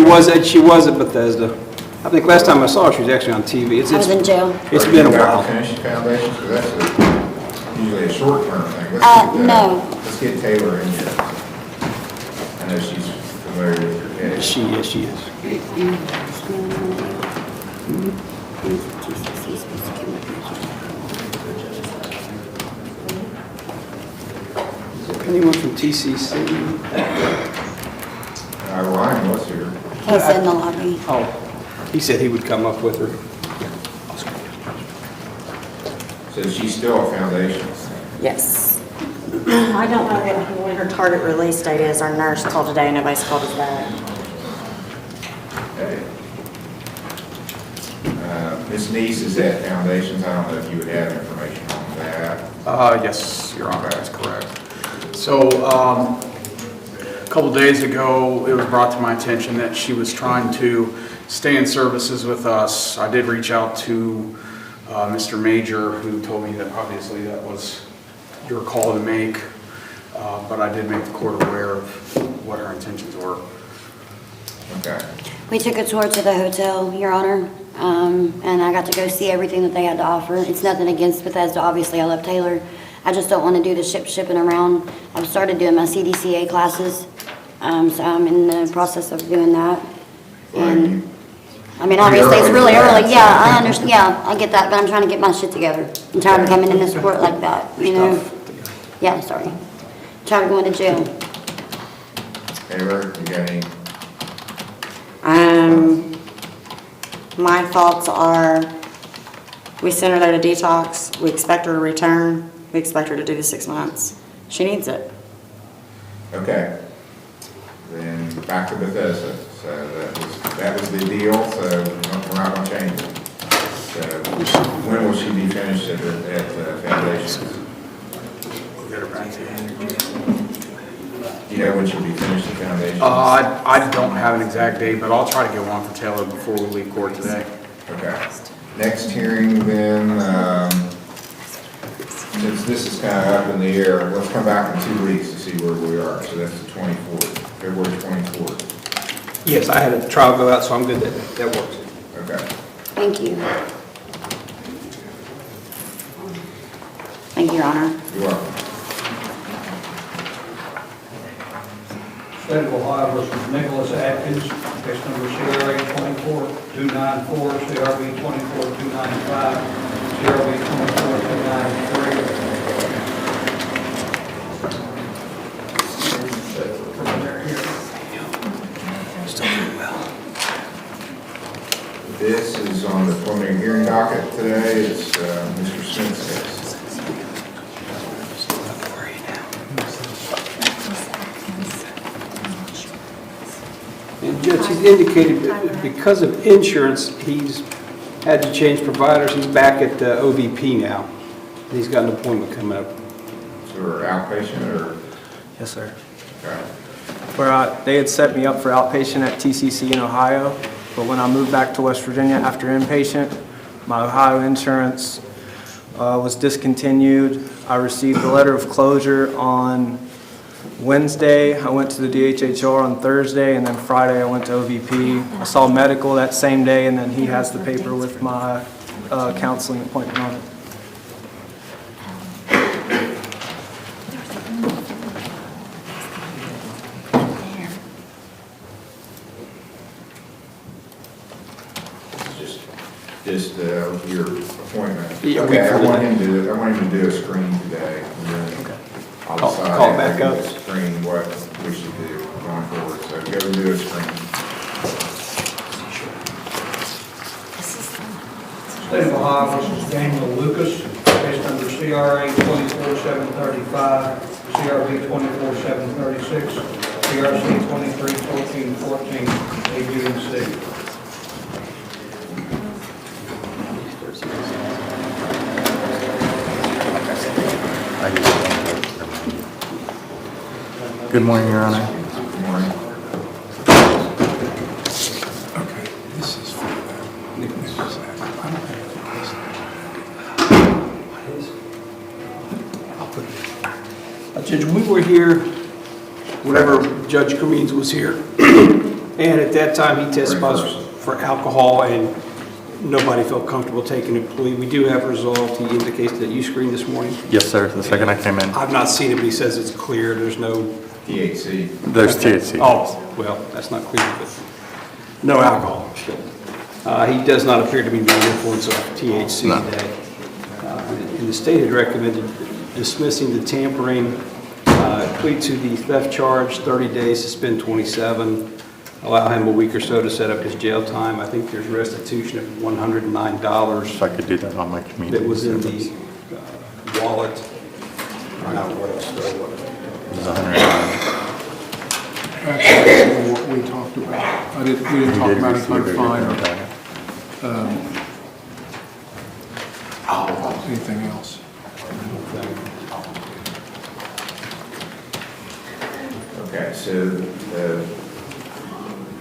Speaker 13: She was at Bethesda. I think last time I saw her, she was actually on TV.
Speaker 11: I was in jail.
Speaker 13: It's been a while.
Speaker 1: Finish the foundations, because that's usually a short-term thing.
Speaker 11: No.
Speaker 1: Let's get Taylor in here. I know she's familiar with your case.
Speaker 13: She is. Anyone from TCC?
Speaker 1: Ryan was here.
Speaker 11: He's in the lobby.
Speaker 13: Oh, he said he would come up with her.
Speaker 1: So she's still a foundation.
Speaker 19: Yes. I don't know when her target release date is. Our nurse called today, nobody's called us back.
Speaker 1: Okay. Ms. Neese is at Foundations. I don't know if you would have information on that.
Speaker 20: Yes, Your Honor, that's correct. So, a couple days ago, it was brought to my attention that she was trying to stay in services with us. I did reach out to Mr. Major, who told me that obviously that was your call to make, but I did make the court aware of what her intentions were.
Speaker 1: Okay.
Speaker 11: We took a tour to the hotel, Your Honor, and I got to go see everything that they had to offer. It's nothing against Bethesda, obviously, I love Taylor. I just don't want to do the shipping around. I've started doing my CDCA classes, so I'm in the process of doing that. And, I mean, obviously, it's really early, yeah, I understand, yeah, I get that, but I'm trying to get my shit together. I'm tired of coming in this court like that, you know? Yeah, sorry. I'm tired of going to jail.
Speaker 1: Taylor, you got any?
Speaker 19: My thoughts are, we send her there to detox, we expect her to return, we expect her to do the 6 months. She needs it.
Speaker 1: Okay. Then back to Bethesda. So that was the deal, so we're not going to change it. So when will she be finished at Foundations? You know when she'll be finished at Foundations?
Speaker 20: I don't have an exact date, but I'll try to get one for Taylor before we leave court today.
Speaker 1: Okay. Next hearing then, since this is kind of up in the air, let's come back in 2 weeks to see where we are. So that's the 24th, February 24th.
Speaker 13: Yes, I had a trial go out, so I'm good that works.
Speaker 1: Okay.
Speaker 11: Thank you. Thank you, Your Honor.
Speaker 1: You're welcome.
Speaker 3: State of Ohio versus Nicholas Atkins, case number CRA 24294, CRB 24295, CRB 24293.
Speaker 1: This is on the preliminary hearing docket today. It's Mr. Smith's case.
Speaker 13: And Judge, he's indicated that because of insurance, he's had to change providers. He's back at OVP now. And he's got an appointment coming up.
Speaker 1: So we're outpatient or?
Speaker 21: Yes, sir.
Speaker 1: Okay.
Speaker 21: Where they had set me up for outpatient at TCC in Ohio, but when I moved back to West Virginia after inpatient, my Ohio insurance was discontinued. I received a letter of closure on Wednesday. I went to the DHHR on Thursday, and then Friday I went to OVP. I saw medical that same day, and then he has the paper with my counseling appointment on it.
Speaker 1: Just your appointment.
Speaker 13: Yeah,
Speaker 1: Okay, I want him to do a screen today. And then I'll decide
Speaker 13: call back
Speaker 1: after
Speaker 13: up.
Speaker 1: the screen what we should do going forward. So go and do a screen.
Speaker 3: State of Ohio versus Daniel Lucas, case number CRA 24735, CRB 24736, CRC 231414, A, B, and C.
Speaker 8: Good morning, Your Honor.
Speaker 1: Good morning.
Speaker 7: Okay, this is for that.
Speaker 13: Judge, we were here whenever Judge Cummings was here. And at that time, he tested positive for alcohol, and nobody felt comfortable taking a plea. We do have a result. He indicates that you screened this morning.
Speaker 8: Yes, sir, the second I came in.
Speaker 13: I've not seen it, but he says it's clear. There's no
Speaker 1: THC.
Speaker 8: There's THC.
Speaker 13: Oh, well, that's not clear, but no alcohol. He does not appear to be under the influence of THC today. And the state had recommended dismissing the tampering, plea to the theft charge, 30 days, suspend 27, allow him a week or so to set up his jail time. I think there's restitution of $109.
Speaker 8: If I could do that on my community.
Speaker 13: That was in the wallet. I don't know what else there was.
Speaker 8: It was $109.
Speaker 7: Actually, what we talked about. We didn't talk about it, like fine. Anything else?
Speaker 1: Okay, so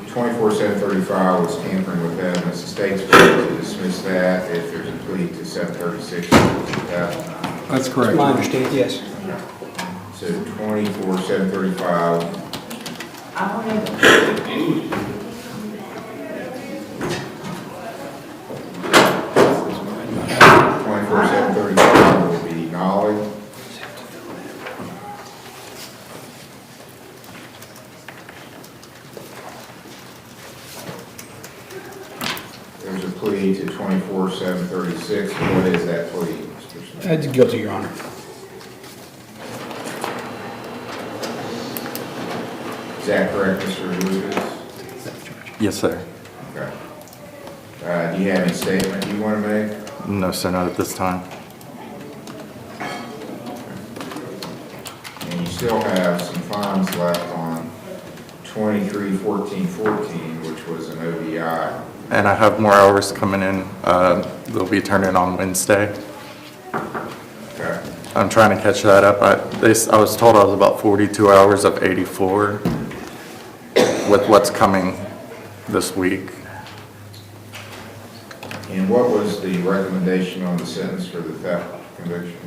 Speaker 1: 24-735 was tampering with evidence. The state's going to dismiss that if there's a plea to 736.
Speaker 7: That's correct.
Speaker 13: My understanding, yes.
Speaker 1: So 24-735. 24-735 will be nolly. There's a plea to 24-736. What is that plea, Mr. Smith?
Speaker 13: That's guilty, Your Honor.
Speaker 1: Is that correct, Mr. Lucas?
Speaker 8: Yes, sir.
Speaker 1: Okay. Do you have any statement you want to make?
Speaker 8: No, sir, not at this time.
Speaker 1: And you still have some fines left on 23-14-14, which was an OVI.
Speaker 8: And I have more hours coming in. They'll be turned in on Wednesday.
Speaker 1: Okay.
Speaker 8: I'm trying to catch that up. I was told I was about 42 hours of 84 with what's coming this week.
Speaker 1: And what was the recommendation on the sentence for the theft conviction?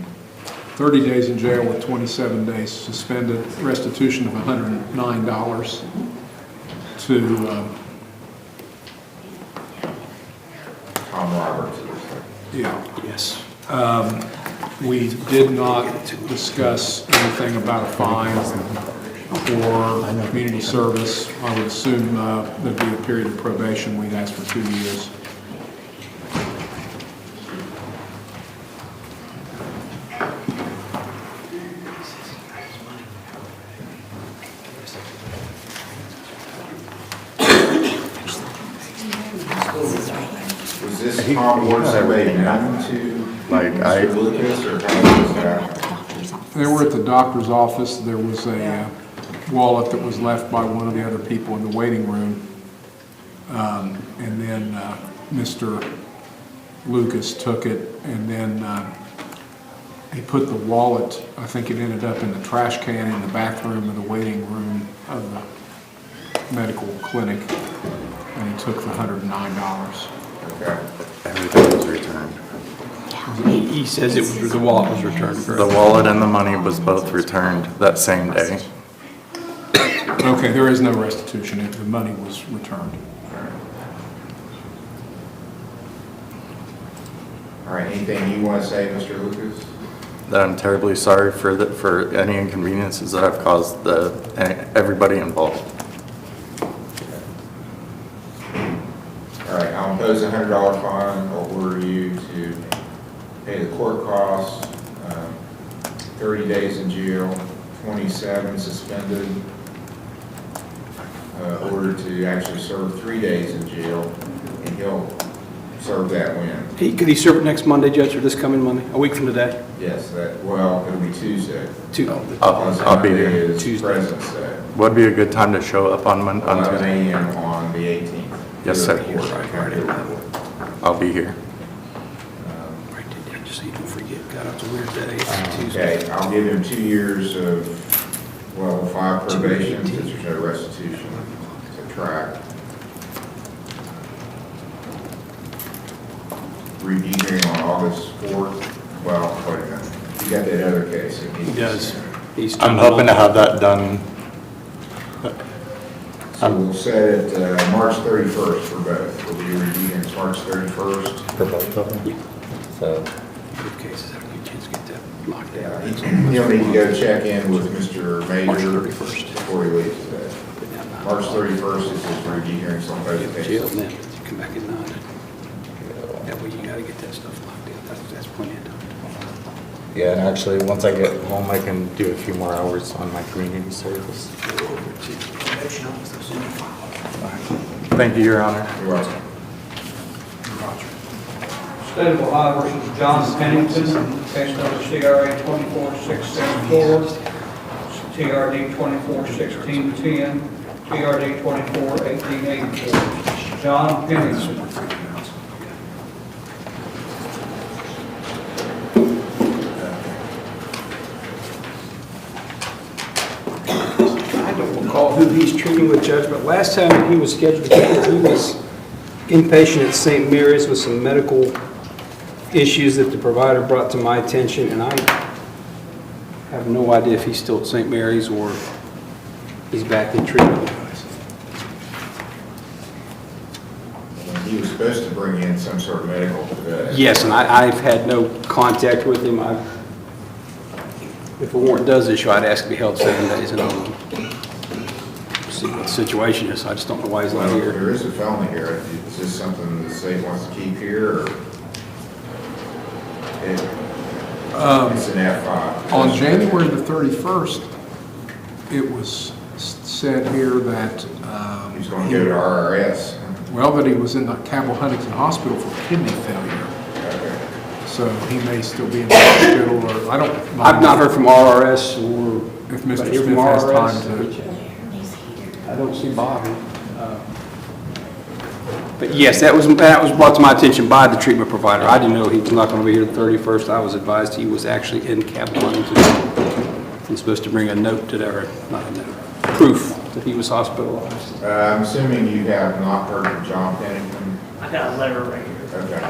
Speaker 7: 30 days in jail with 27 days suspended, restitution of $109 to
Speaker 1: Tom Roberts.
Speaker 7: yeah.
Speaker 13: Yes.
Speaker 7: We did not discuss anything about a fine. or community service. I would assume there'd be a period of probation. We'd ask for 2 years.
Speaker 1: Was this Tom Ward's way known to Mr. Lucas, or how was that?
Speaker 7: They were at the doctor's office. There was a wallet that was left by one of the other people in the waiting room. And then Mr. Lucas took it, and then he put the wallet, I think it ended up in the trash can in the bathroom of the waiting room of the medical clinic, and he took the $109.
Speaker 1: Okay.
Speaker 8: Everything was returned.
Speaker 13: He says it was, the wallet was returned.
Speaker 8: The wallet and the money was both returned that same day.
Speaker 7: Okay, there is no restitution. The money was returned.
Speaker 1: All right, anything you want to say, Mr. Lucas?
Speaker 8: That I'm terribly sorry for any inconveniences that I've caused everybody involved.
Speaker 1: All right, I'll impose a $100 fine. I'll order you to pay the court costs, 30 days in jail, 27 suspended, ordered to actually serve 3 days in jail, and he'll serve that when.
Speaker 13: Could he serve it next Monday, Judge, or this coming Monday, a week from today?
Speaker 1: Yes, well, it'll be Tuesday.
Speaker 8: I'll be here.
Speaker 1: Is President's Day.
Speaker 8: What'd be a good time to show up on
Speaker 1: 11
Speaker 8: Tuesday?
Speaker 1: a.m. on the 18th.
Speaker 8: Yes, sir. I'll be here.
Speaker 13: Just so you don't forget, God, it's a weird day.
Speaker 1: Okay, I'll give him 2 years of level 5 probation, since there's no restitution to track. Review hearing on August 4th. Well, wait a minute. You got that other case.
Speaker 13: He does.
Speaker 8: I'm hoping to have that done.
Speaker 1: So we'll set it March 31st for both. We'll be reviewing March 31st.
Speaker 8: For both of them?
Speaker 1: Yeah.
Speaker 8: So.
Speaker 13: Good cases, have a good chance to get that locked down.
Speaker 1: He'll need to go check in with Mr. Major before he leaves today. March 31st is his review hearing on both cases.
Speaker 13: Then you come back at 9. That way you gotta get that stuff locked down. That's plenty of time.
Speaker 8: Yeah, and actually, once I get home, I can do a few more hours on my community service. Thank you, Your Honor.
Speaker 1: You're welcome.
Speaker 3: State of Ohio versus John Pennington, case number CRA 24674, TRD 241610, TRD 241884. John Pennington.
Speaker 13: I don't recall who he's treating with, Judge, but last time he was scheduled to get, he was inpatient at St. Mary's with some medical issues that the provider brought to my attention, and I have no idea if he's still at St. Mary's or he's back in treatment.
Speaker 1: He was supposed to bring in some sort of medical today.
Speaker 13: Yes, and I've had no contact with him. If a warrant does issue, I'd ask to be held 7 days and I'll see what the situation is. I just don't know why he's not
Speaker 1: Well,
Speaker 13: here.
Speaker 1: there is a felony here. Is this something the state wants to keep here, or? It's an F5.
Speaker 7: On January the 31st, it was said here that
Speaker 1: He's going to go to RRS.
Speaker 7: well, that he was in the Campbell Huntington Hospital for kidney failure.
Speaker 1: Okay.
Speaker 7: So he may still be in the hospital, or I don't.
Speaker 13: I've not heard from RRS or
Speaker 7: If Mr.
Speaker 13: anybody here
Speaker 7: Smith
Speaker 13: from
Speaker 7: has
Speaker 13: RRS.
Speaker 7: time to.
Speaker 13: I don't see Bobby. But yes, that was brought to my attention by the treatment provider. I didn't know he was not going to be here the 31st. I was advised he was actually in Campbell Huntington. I'm supposed to bring a note to there, not a note, proof that he was hospitalized.
Speaker 1: I'm assuming you have not heard from John Pennington?
Speaker 4: I got a letter right here.
Speaker 1: Okay.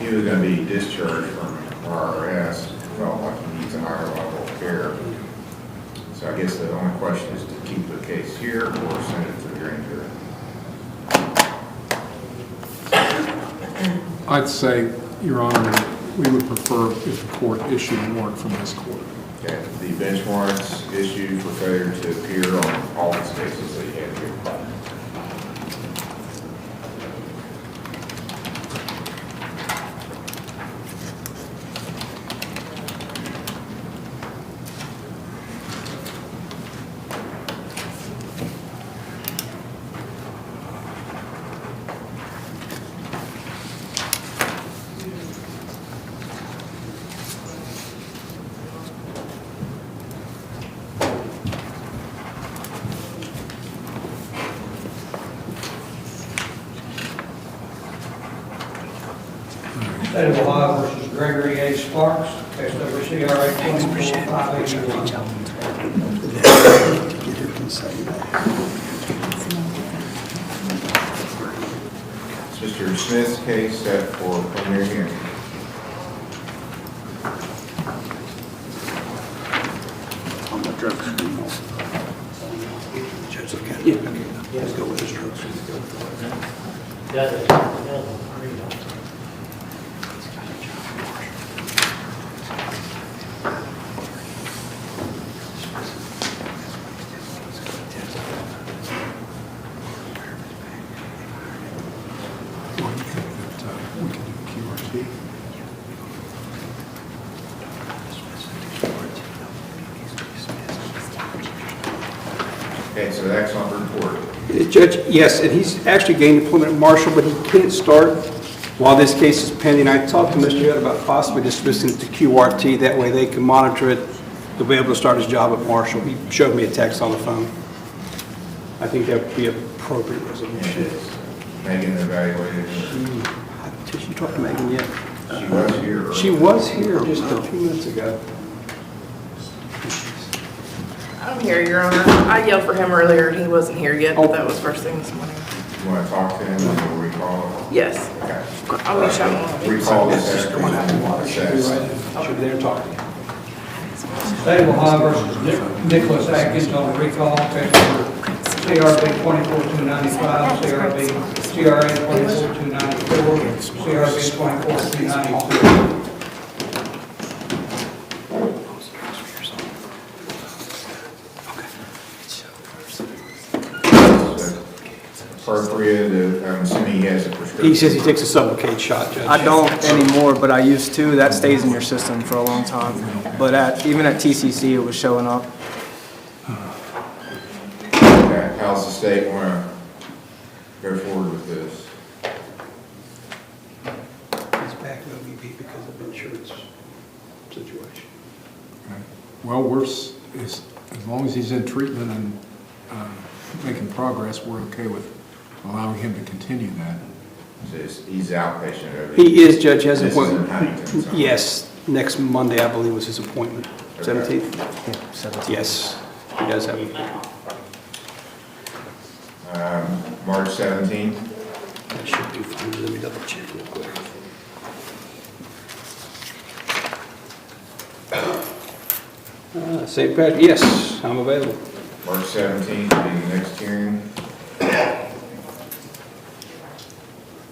Speaker 1: he was gonna be discharged from RRS, felt like he needs a higher level of care. So I guess the only question is to keep the case here or send it to the grand jury.
Speaker 7: I'd say, Your Honor, we would prefer if the court issued a warrant from this court.
Speaker 1: Okay, the bench warrants issued for failure to appear on all these cases that you had here.
Speaker 3: State of Ohio versus Gregory A. Sparks, case number CRA 24581.
Speaker 1: Mr. Smith's case set for preliminary hearing.
Speaker 13: On the drug screen. Judge, okay. Yeah, okay. Let's go with his drug screen.
Speaker 1: Okay, so excellent report.
Speaker 13: Judge, yes, and he's actually gained employment at Marshall, but he can't start while this case is pending. I talked to Mr. Yoder about possibly dismissing it to QRT. That way they can monitor it. He'll be able to start his job at Marshall. He showed me a text on the phone. I think that would be an appropriate resolution.
Speaker 1: Megan evaluated.
Speaker 13: Did you talk to Megan yet?
Speaker 1: She was here.
Speaker 13: She was here just a few minutes ago.
Speaker 14: I'm here, Your Honor. I yelled for him earlier and he wasn't here yet, but that was first thing this morning.
Speaker 1: You want to talk to him or recall?
Speaker 14: Yes.
Speaker 1: Okay.
Speaker 14: I'll be showing.
Speaker 1: Recall this after
Speaker 13: Should be there talking.
Speaker 3: State of Ohio versus Nicholas Atkins on recall, case number CRB 24295, CRB, CRA 24294, CRB 24292.
Speaker 1: Appropriate, I'm assuming he has a prescription.
Speaker 13: He says he takes a Sublocade shot, Judge.
Speaker 21: I don't anymore, but I used to. That stays in your system for a long time. But even at TCC, it was showing up.
Speaker 1: Okay, how's the state want to go forward with this?
Speaker 13: He's back with OBP because of insurance situation.
Speaker 7: Well, as long as he's in treatment and making progress, we're okay with allowing him to continue that.
Speaker 1: So he's outpatient over
Speaker 13: He is, Judge, has an
Speaker 1: This is in
Speaker 13: appointment.
Speaker 1: Huntington, so-
Speaker 13: Yes, next Monday, I believe, was his appointment.
Speaker 1: Okay.
Speaker 13: 17th?
Speaker 21: Yeah, 17.
Speaker 13: Yes, he does have it.
Speaker 1: March 17th.
Speaker 13: That should be fine. Let me double check real quick. St. Patrick, yes, I'm available.
Speaker 1: March 17th will be the next hearing.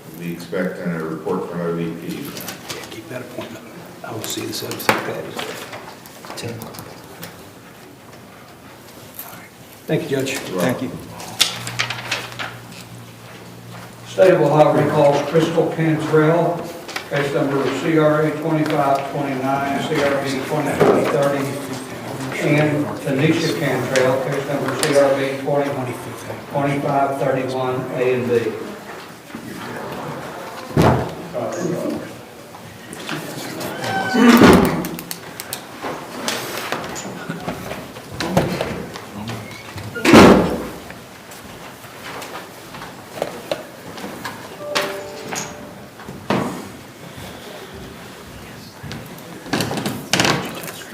Speaker 1: We'll be expecting a report from OVP.
Speaker 13: Yeah, keep that appointment. I will see the St. Patrick. 10. Thank you, Judge.
Speaker 21: Thank you.
Speaker 3: State of Ohio recalls Crystal Cantrell, case number CRA 2529, CRB 2230, and Tanisha Cantrell, case number CRB 2531, A and B.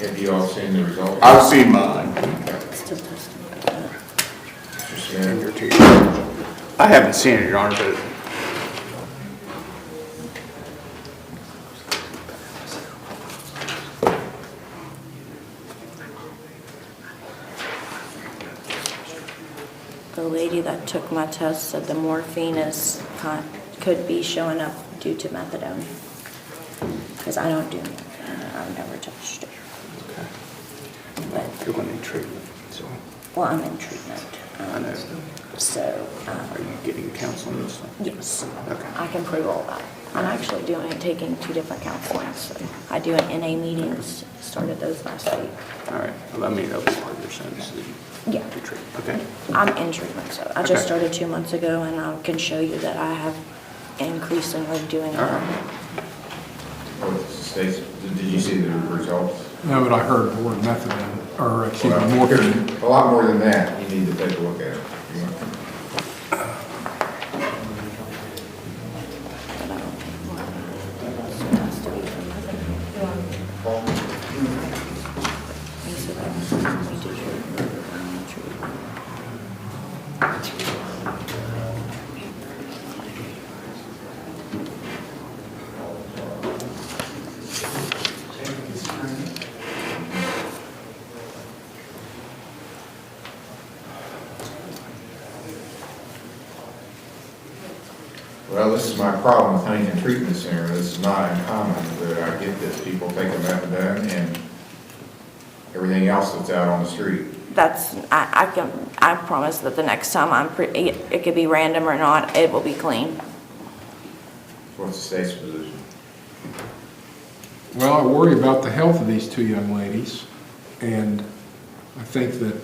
Speaker 1: Have you all seen the results?
Speaker 2: I've seen mine.
Speaker 1: Mr. Smith?
Speaker 10: I haven't seen it, Your Honor, but
Speaker 11: lady that took my test said the morphine could be showing up due to methadone. Because I don't do morphine, I've never touched it. But,
Speaker 10: You're going to need treatment, so.
Speaker 11: well, I'm in treatment.
Speaker 10: I know.
Speaker 11: So,
Speaker 10: Are you getting counseling and stuff?
Speaker 11: yes,
Speaker 10: Okay.
Speaker 11: I can prove all that. I'm actually taking 2 different counselings. So I do an NA meetings, started those last week.
Speaker 10: All right. Well, I mean, that'll be part of your sentence.
Speaker 11: Yeah.
Speaker 10: Do treatment. Okay.
Speaker 11: I'm in treatment, so I
Speaker 10: Okay.
Speaker 11: just started 2 months ago, and I can show you that I have increasingly doing
Speaker 10: All
Speaker 11: well.
Speaker 10: right.
Speaker 1: States, did you see the results?
Speaker 7: No, but I heard the word methadone, or excuse me, morphine.
Speaker 1: A lot more than that, you need to take a look at it. Well, this is my problem with Huntington Treatment Center. This is not uncommon, but I get that people take a methadone and everything else that's out on the street.
Speaker 11: I promise that the next time it could be random or not, it will be clean.
Speaker 1: What's the state's position?
Speaker 7: Well, I worry about the health of these 2 young ladies, and I think that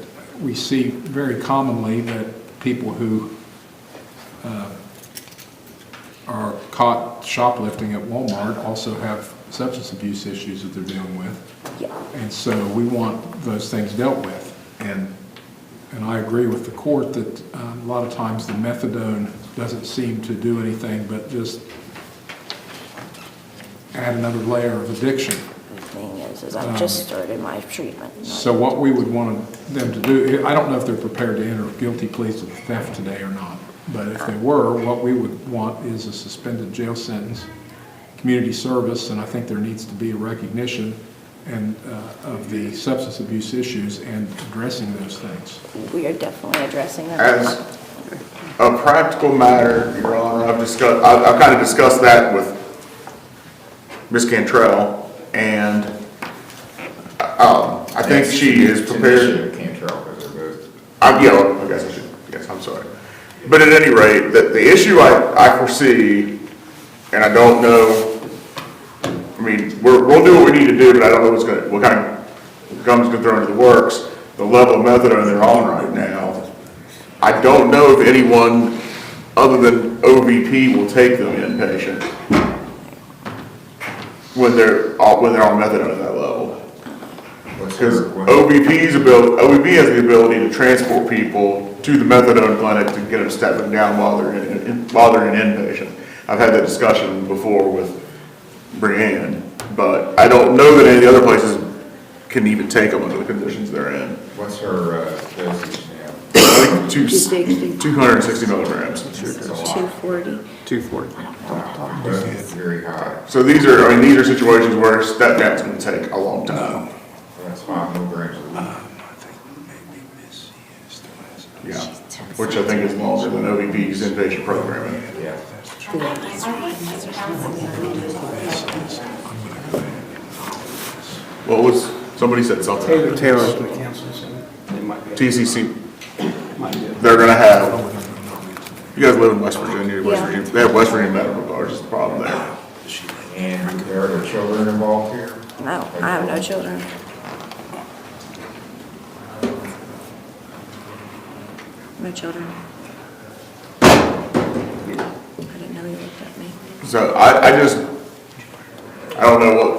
Speaker 7: we see very commonly that people who are caught shoplifting at Walmart also have substance abuse issues that they're dealing with.
Speaker 11: Yeah.
Speaker 7: And so we want those things dealt with. And I agree with the court that a lot of times the methadone doesn't seem to do anything but just add another layer of addiction.
Speaker 11: The thing is I've just started my treatment.
Speaker 7: So what we would want them to do, I don't know if they're prepared to enter guilty pleas to theft today or not, but if they were, what we would want is a suspended jail sentence, community service, and I think there needs to be a recognition of the substance abuse issues and addressing those things.
Speaker 11: We are definitely addressing them.
Speaker 2: As a practical matter, Your Honor, I've kind of discussed that with Ms. Cantrell, and I think she is prepared.
Speaker 1: Cantrell, because they're both.
Speaker 2: Yeah, I guess I should, yes, I'm sorry. But at any rate, the issue I foresee, and I don't know, I mean, we'll do what we need to do, but I don't know what kind of gum's gonna throw into the works, the level of methadone they're on right now. I don't know if anyone other than OVP will take them inpatient when they're on methadone at that level. Because OVP has the ability to transport people to the methadone clinic to get them stepping down while they're in inpatient. I've had that discussion before with Brianne, but I don't know that any of the other places can even take them under the conditions they're in.
Speaker 1: What's her dosage now?
Speaker 2: I think 260 milligrams.
Speaker 11: 240.
Speaker 10: 240.
Speaker 1: That's very high.
Speaker 2: So these are situations where step down's going to take a long time.
Speaker 1: That's 5 milligrams a week.
Speaker 2: Yeah, which I think is longer than OVP's inpatient programming.
Speaker 1: Yeah.
Speaker 2: What was, somebody said something.
Speaker 10: Taylor.
Speaker 2: TCC, they're going to have, you guys live in West Virginia, they have West Virginia medical cards, is the problem there.
Speaker 1: And there are there children involved here?
Speaker 11: No, I have no children. No children. I didn't know you looked at me.
Speaker 2: So I don't know what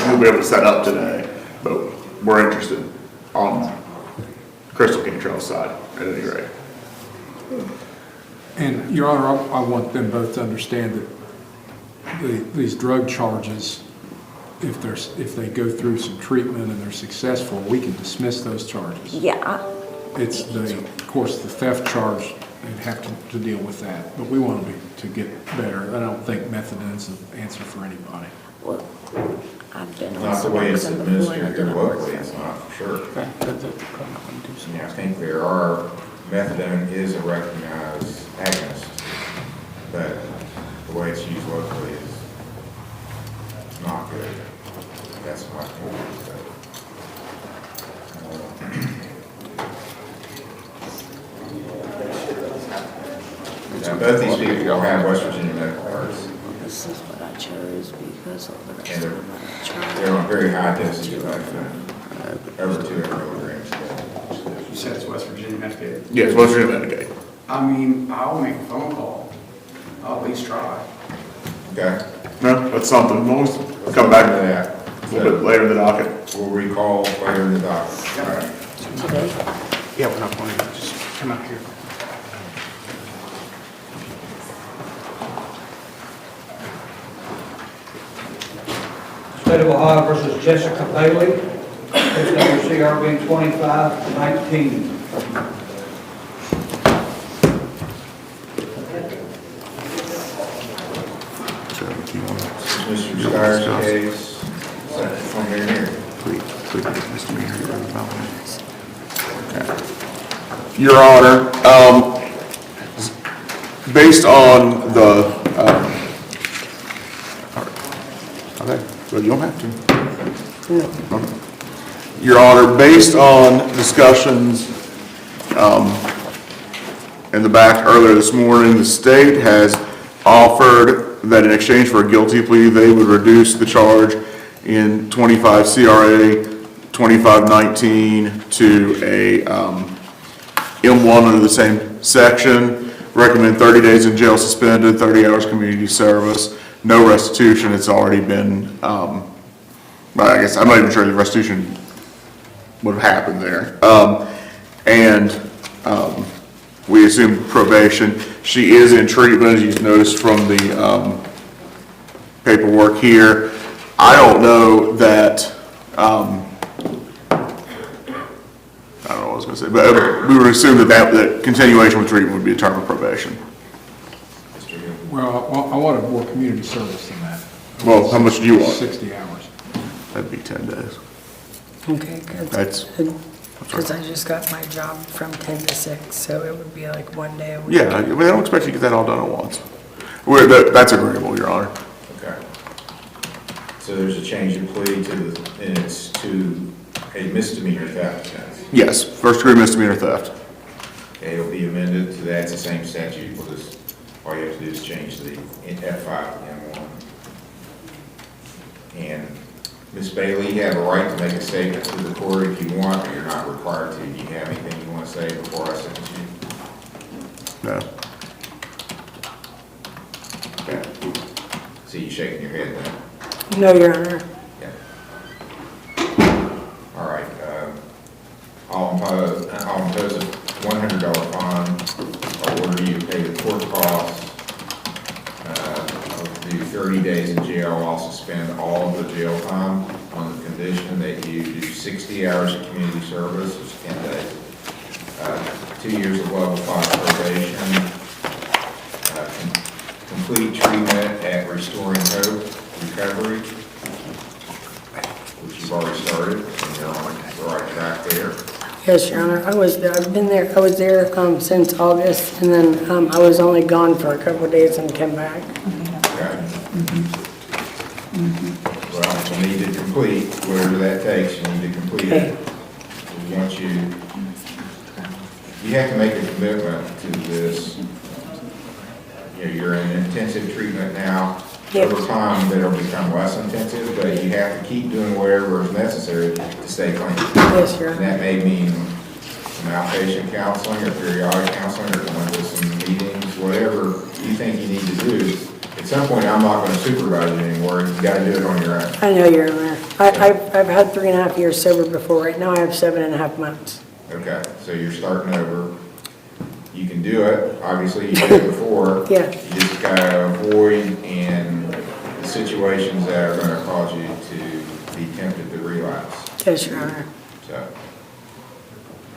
Speaker 2: we'll be able to set up today, but we're interested on Crystal Cantrell's side at any rate.
Speaker 7: And Your Honor, I want them both to understand that these drug charges, if they go through some treatment and they're successful, we can dismiss those charges.
Speaker 11: Yeah.
Speaker 7: It's of course, the theft charge, they'd have to deal with that, but we want them to get better. I don't think methadone's the answer for anybody.
Speaker 11: Well, I've been on
Speaker 1: Not the way it's
Speaker 11: Suboxone before and it
Speaker 1: administered here
Speaker 11: didn't work
Speaker 1: locally,
Speaker 11: for
Speaker 1: it's
Speaker 11: me.
Speaker 1: not, for sure. Yeah, I think there are, methadone is a recognized agonist, but the way it's used locally is not good. That's my point. Both these people have West Virginia medical cards,
Speaker 11: This is what I chose because of the rest
Speaker 1: and
Speaker 11: of them I tried.
Speaker 1: they're on very high doses of methadone, over 200 milligrams.
Speaker 20: You said it's West Virginia Medicaid?
Speaker 2: Yes, West Virginia Medicaid.
Speaker 20: I mean, I'll make a phone call. I'll at least try.
Speaker 1: Okay?
Speaker 2: No, that's something. We'll come back to
Speaker 1: that.
Speaker 2: A little bit later in the docket.
Speaker 1: We'll recall later in the docket. All right.
Speaker 20: Today? Yeah, we're not going to, just come out here.
Speaker 3: State of Ohio versus Jessica Bailey, case number CRB 2519.
Speaker 1: Mr. Stiers' case, from here.
Speaker 2: Your Honor, based on the, okay, well, you don't have to. Your Honor, based on discussions in the back earlier this morning, the state has offered that in exchange for a guilty plea, they would reduce the charge in 25 CRA 2519 to a M1 under the same section. Recommend 30 days in jail suspended, 30 hours community service, no restitution. It's already been, I guess, I'm not even sure the restitution would have happened there. We assume probation. She is in treatment, as you've noticed from the paperwork here. I don't know that, I don't know what I was going to say, but we would assume that continuation with treatment would be a term of probation.
Speaker 7: Well, I wanted more community service than that.
Speaker 2: Well, how much do you want?
Speaker 7: 60 hours.
Speaker 2: That'd be 10 days.
Speaker 5: Okay, good.
Speaker 2: That's,
Speaker 5: Because I just got my job from 10 to 6, so it would be like 1 day a week.
Speaker 2: yeah, I mean, I don't expect you to get that all done at once. That's agreeable, Your Honor.
Speaker 1: Okay. So there's a change in plea and it's to a misdemeanor theft offense.
Speaker 2: Yes, first degree misdemeanor theft.
Speaker 1: Okay, it'll be amended to that. It's the same statute. We'll just, all you have to do is change the F5 to M1. And Ms. Bailey, you have a right to make a statement to the court if you want, but you're not required to. Do you have anything you want to say before I sentence you?
Speaker 2: No.
Speaker 1: Okay. See you shaking your head then.
Speaker 5: No, Your Honor.
Speaker 1: All right. I'll impose a $100 fine. I'll order you to pay the court costs. I'll do 30 days in jail. I'll suspend all of the jail time on the condition that you do 60 hours of community service, which is 10 days. 2 years of level 5 probation. Complete treatment at Restoring Hope Recovery, which you've already started, and you're on the right track there.
Speaker 5: Yes, Your Honor. I was there since August, and then I was only gone for a couple of days and came back.
Speaker 1: Okay. Well, you need to complete, whatever that takes, you need to complete it. We want you have to make a commitment to this. You know, you're in intensive treatment now.
Speaker 5: Yep.
Speaker 1: Over time, that'll become less intensive, but you have to keep doing whatever is necessary to stay clean.
Speaker 5: Yes, Your Honor.
Speaker 1: And that may mean some outpatient counseling or periodic counseling or going to some meetings, whatever you think you need to do. At some point, I'm not going to supervise you anymore. You've got to do it on your own.
Speaker 5: I know, Your Honor. I've had 3.5 years sober before. Right now I have 7.5 months.
Speaker 1: Okay, so you're starting over. You can do it. Obviously, you did it before.
Speaker 5: Yeah.
Speaker 1: You just got to avoid the situations that are going to cause you to be tempted to relapse.
Speaker 5: Yes, Your Honor.
Speaker 1: So,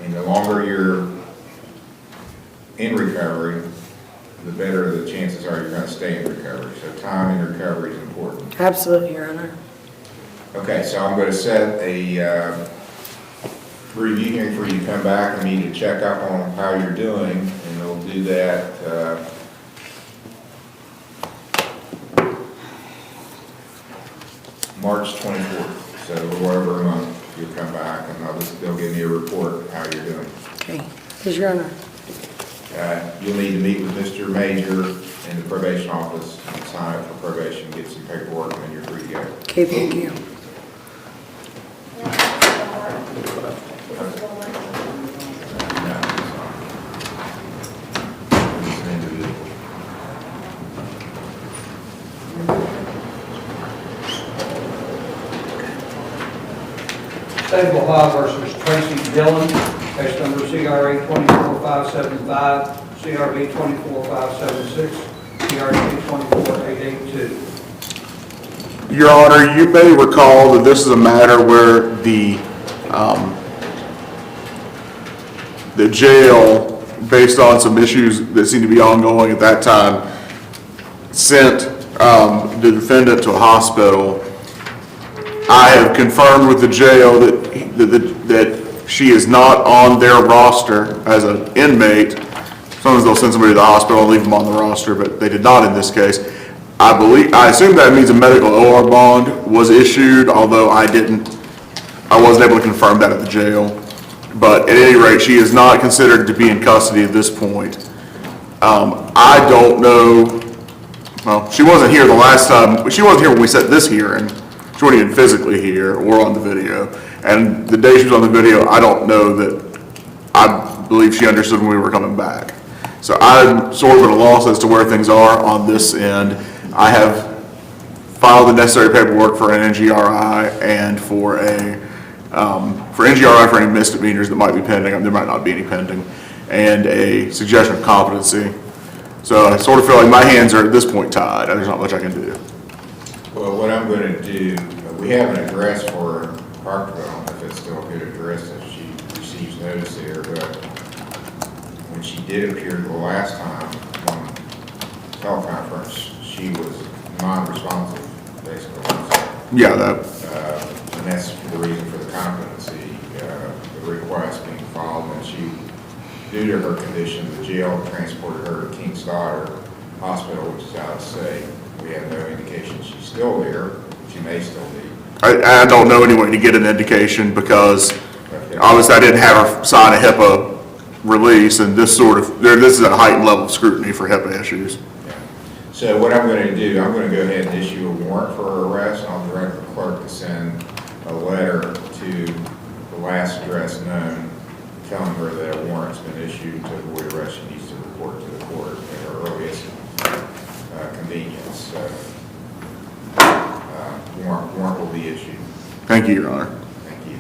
Speaker 1: and the longer you're in recovery, the better the chances are you're gonna stay in recovery. So time in recovery is important.
Speaker 5: Absolutely, Your Honor.
Speaker 1: Okay, so I'm gonna set a review hearing for you to come back and me to check up on how you're doing, and we'll do that March 24th. So a little over a month, you'll come back and they'll give me a report how you're doing.
Speaker 5: Okay. Yes, Your Honor.
Speaker 1: You'll need to meet with Mr. Major in the probation office and sign up for probation, get some paperwork, and then you're free to go.
Speaker 5: Okay, thank you.
Speaker 3: State of Ohio versus Tracy Dylan, case number CRA 24575, CRB 24576, CRB 24882.
Speaker 2: Your Honor, you may recall that this is a matter where the jail, based on some issues that seemed to be ongoing at that time, sent the defendant to a hospital. I have confirmed with the jail that she is not on their roster as an inmate. Sometimes they'll send somebody to the hospital and leave them on the roster, but they did not in this case. I assume that means a medical OR bond was issued, although I wasn't able to confirm that at the jail. But at any rate, she is not considered to be in custody at this point. I don't know, well, she wasn't here the last time, she wasn't here when we set this hearing. She wasn't even physically here or on the video. And the day she was on the video, I don't know that, I believe she understood when we were coming back. So I'm sort of at a loss as to where things are on this end. I have filed the necessary paperwork for an NGRI and for NGRI for any misdemeanors that might be pending. There might not be any pending, and a suggestion of competency. So I sort of feel like my hands are at this point tied. There's not much I can do.
Speaker 1: Well, what I'm going to do, we have an address for her, Parkville, if it's still a good address, if she receives notice there, but when she did appear the last time on teleconference, she was non-responsive, basically.
Speaker 2: Yeah, that.
Speaker 1: And that's the reason for the competency, the request being filed. When she, due to her condition, the jail transported her to King's Daughter Hospital, which is out of state. We have no indication she's still there. She may still be.
Speaker 2: I don't know any way to get an indication because obviously I didn't have her sign a HIPAA release, and this is a heightened level of scrutiny for HIPAA issues.
Speaker 1: Yeah. So what I'm going to do, I'm going to go ahead and issue a warrant for her arrest. I'll direct the clerk to send a letter to the last address known, telling her that a warrant's been issued to avoid arrest. She needs to report to the court at her earliest convenience. So, warrant will be issued.
Speaker 2: Thank you, Your Honor.
Speaker 1: Thank you.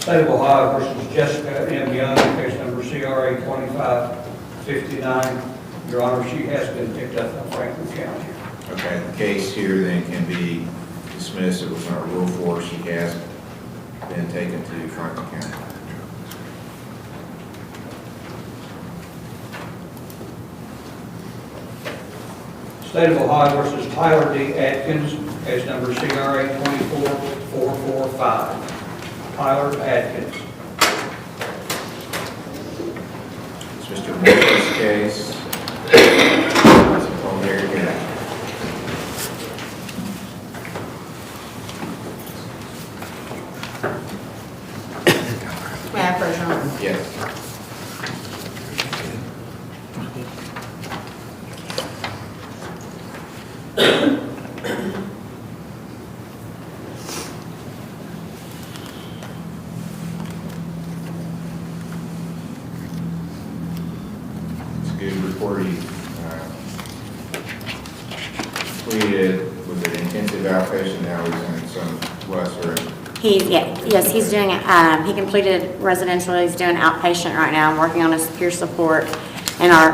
Speaker 3: State of Ohio versus Jessica M. Young, case number CRA 2559. Your Honor, she has been picked up in Franklin County.
Speaker 1: Okay, the case here then can be dismissed. It was not Rule 4. She has been taken to Franklin County.
Speaker 3: State of Ohio versus Tyler D. Atkins, case number CRA 24445. Tyler Atkins.
Speaker 1: It's Mr. Morford's case. Oh, there you go.
Speaker 19: May I approach, Your Honor?
Speaker 1: Yes. report he completed, was it intensive outpatient, now he's in some lesser.
Speaker 19: Yes, he's doing, he completed residential, he's doing outpatient right now. I'm working on his peer support. And our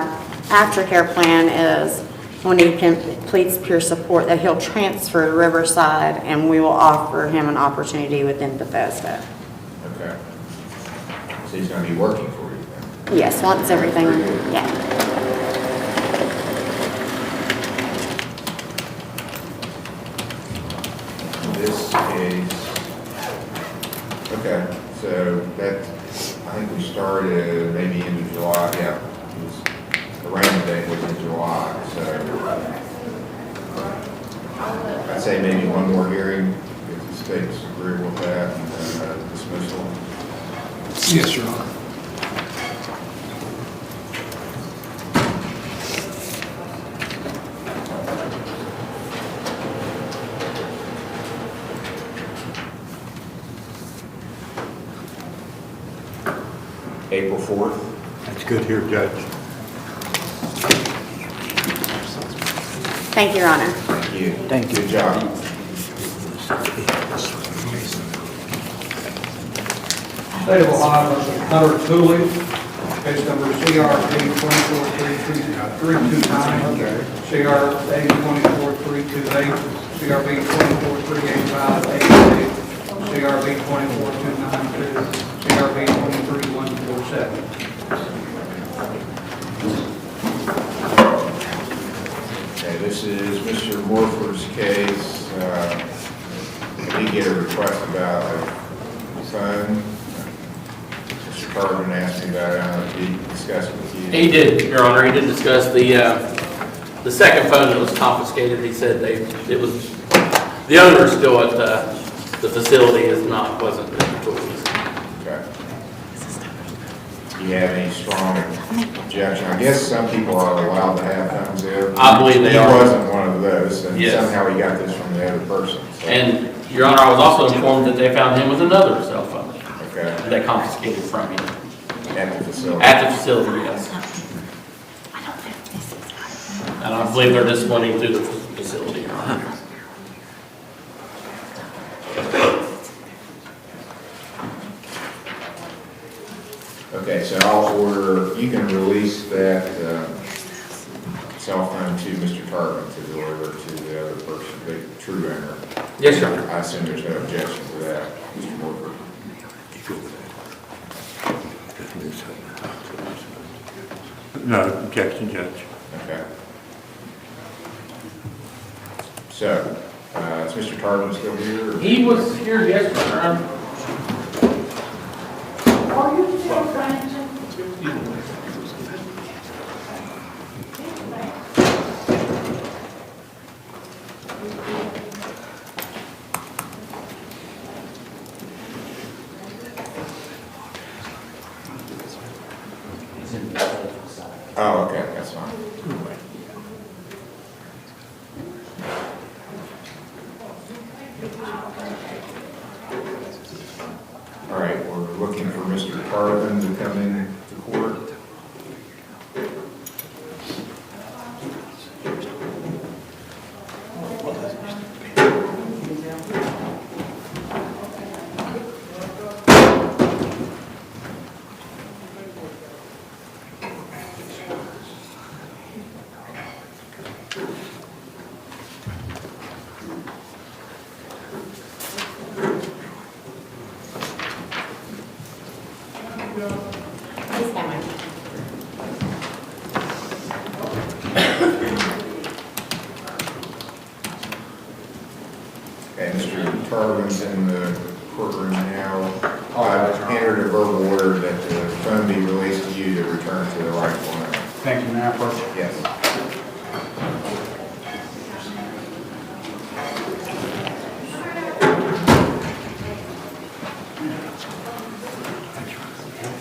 Speaker 19: aftercare plan is when he completes peer support, that he'll transfer to Riverside, and we will offer him an opportunity within Bethesda.
Speaker 1: Okay. So he's going to be working for you then?
Speaker 19: Yes, once everything, yeah.
Speaker 1: This case, okay, so that, I think we started maybe into July, yeah. Arraignment date was in July, so I'd say maybe one more hearing, if the state's agreeable with that, and then dismissal.
Speaker 7: Yes, Your Honor.
Speaker 1: April 4th.
Speaker 15: That's good here, Judge.
Speaker 19: Thank you, Your Honor.
Speaker 1: Thank you.
Speaker 10: Thank you.
Speaker 1: Good job.
Speaker 3: State of Ohio versus Hunter Cooley, case number CRP 24-329, CRP 24-328, CRP 24-385, CRP 24-292, CRP 23-147.
Speaker 1: Okay, this is Mr. Morford's case. We get a request about a phone. Mr. Carbon asked me about it. I don't know if he discussed it with you.
Speaker 4: He did, Your Honor, he did discuss the second phone that was confiscated. He said it was, the owner still at the facility wasn't the employees.
Speaker 1: Okay. Do you have any strong objection? I guess some people are allowed to have phones there.
Speaker 4: I believe they are.
Speaker 1: He wasn't one of those, and
Speaker 4: Yes.
Speaker 1: somehow he got this from the other person. So.
Speaker 4: And, Your Honor, I was also informed that they found him with another cell phone.
Speaker 1: Okay.
Speaker 4: They confiscated from him.
Speaker 1: At the facility?
Speaker 4: At the facility, yes. And I believe they're disciplining through the facility, Your Honor.
Speaker 1: Okay, so I'll order, you can release that cell phone to Mr. Tarvin to deliver to the other person, the true owner.
Speaker 4: Yes, Your Honor.
Speaker 1: I assume there's no objection to that, Mr. Morford.
Speaker 15: No objection, Judge.
Speaker 1: Okay. So, is Mr. Tarvin still here?
Speaker 4: He was here yesterday.
Speaker 6: Are you still trying to?
Speaker 1: Oh, okay, that's fine. All right, we're looking for Mr. Tarvin to come in to court. Okay, Mr. Tarvin's in the courtroom now. I've entered a verbal order that the phone be released to you to return to the rightful owner.
Speaker 20: Thank you, Mayor.
Speaker 1: Yes.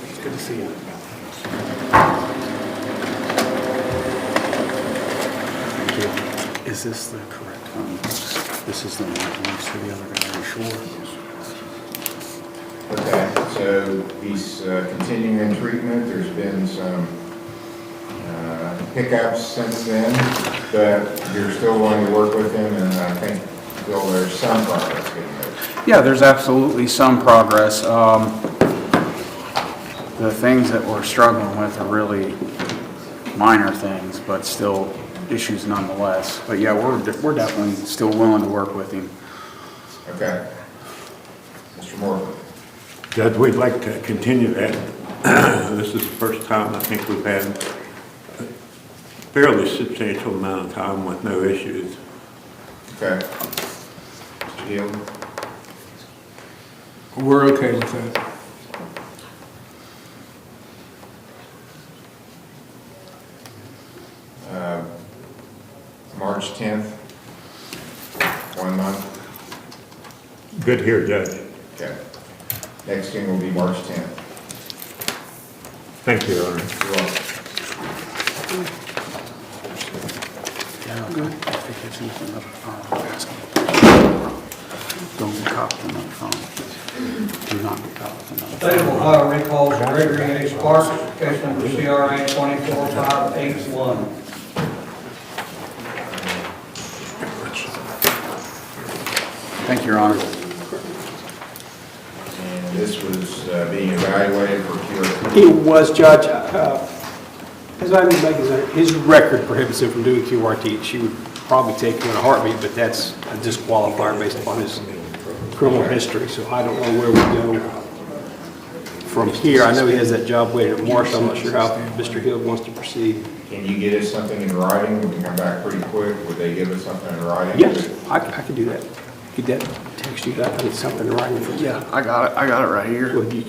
Speaker 20: It's good to see you. Thank you. Is this the correct one? This is the one that links to the other guy, are you sure?
Speaker 1: Okay, so he's continuing treatment. There's been some hiccups since then, but you're still willing to work with him, and I think, Bill, there's some progress getting made.
Speaker 20: Yeah, there's absolutely some progress. The things that we're struggling with are really minor things, but still issues nonetheless. But yeah, we're definitely still willing to work with him.
Speaker 1: Okay. Mr. Morford.
Speaker 15: Judge, we'd like to continue that. This is the first time I think we've had a fairly substantial amount of time with no issues.
Speaker 1: Okay. Mr. Hill?
Speaker 7: We're okay with that.
Speaker 1: March 10th, 1 month.
Speaker 15: Good here, Judge.
Speaker 1: Okay. Next thing will be March 10th.
Speaker 15: Thank you, Your Honor.
Speaker 1: You're welcome.
Speaker 20: Good. If it's anything up, ask him. Don't get caught with another phone. Do not get caught with another phone.
Speaker 3: State of Ohio recalls Gregory A. Sparks, case number CRA 24581.
Speaker 20: Thank you, Your Honor.
Speaker 1: And this was being evaluated for QRT.
Speaker 13: He was, Judge. As I understand, his record prohibits him from doing QRT. She would probably take him in a heartbeat, but that's a disqualifier based upon his criminal history. So I don't know where we go from here. I know he has that job waiting at Marshall. I'm not sure how Mr. Hill wants to proceed.
Speaker 1: Can you get us something in writing? We can come back pretty quick. Would they give us something in writing?
Speaker 13: Yes, I can do that. Get that, text you that, I need something in writing from you.
Speaker 20: Yeah, I got it right here.
Speaker 1: Okay.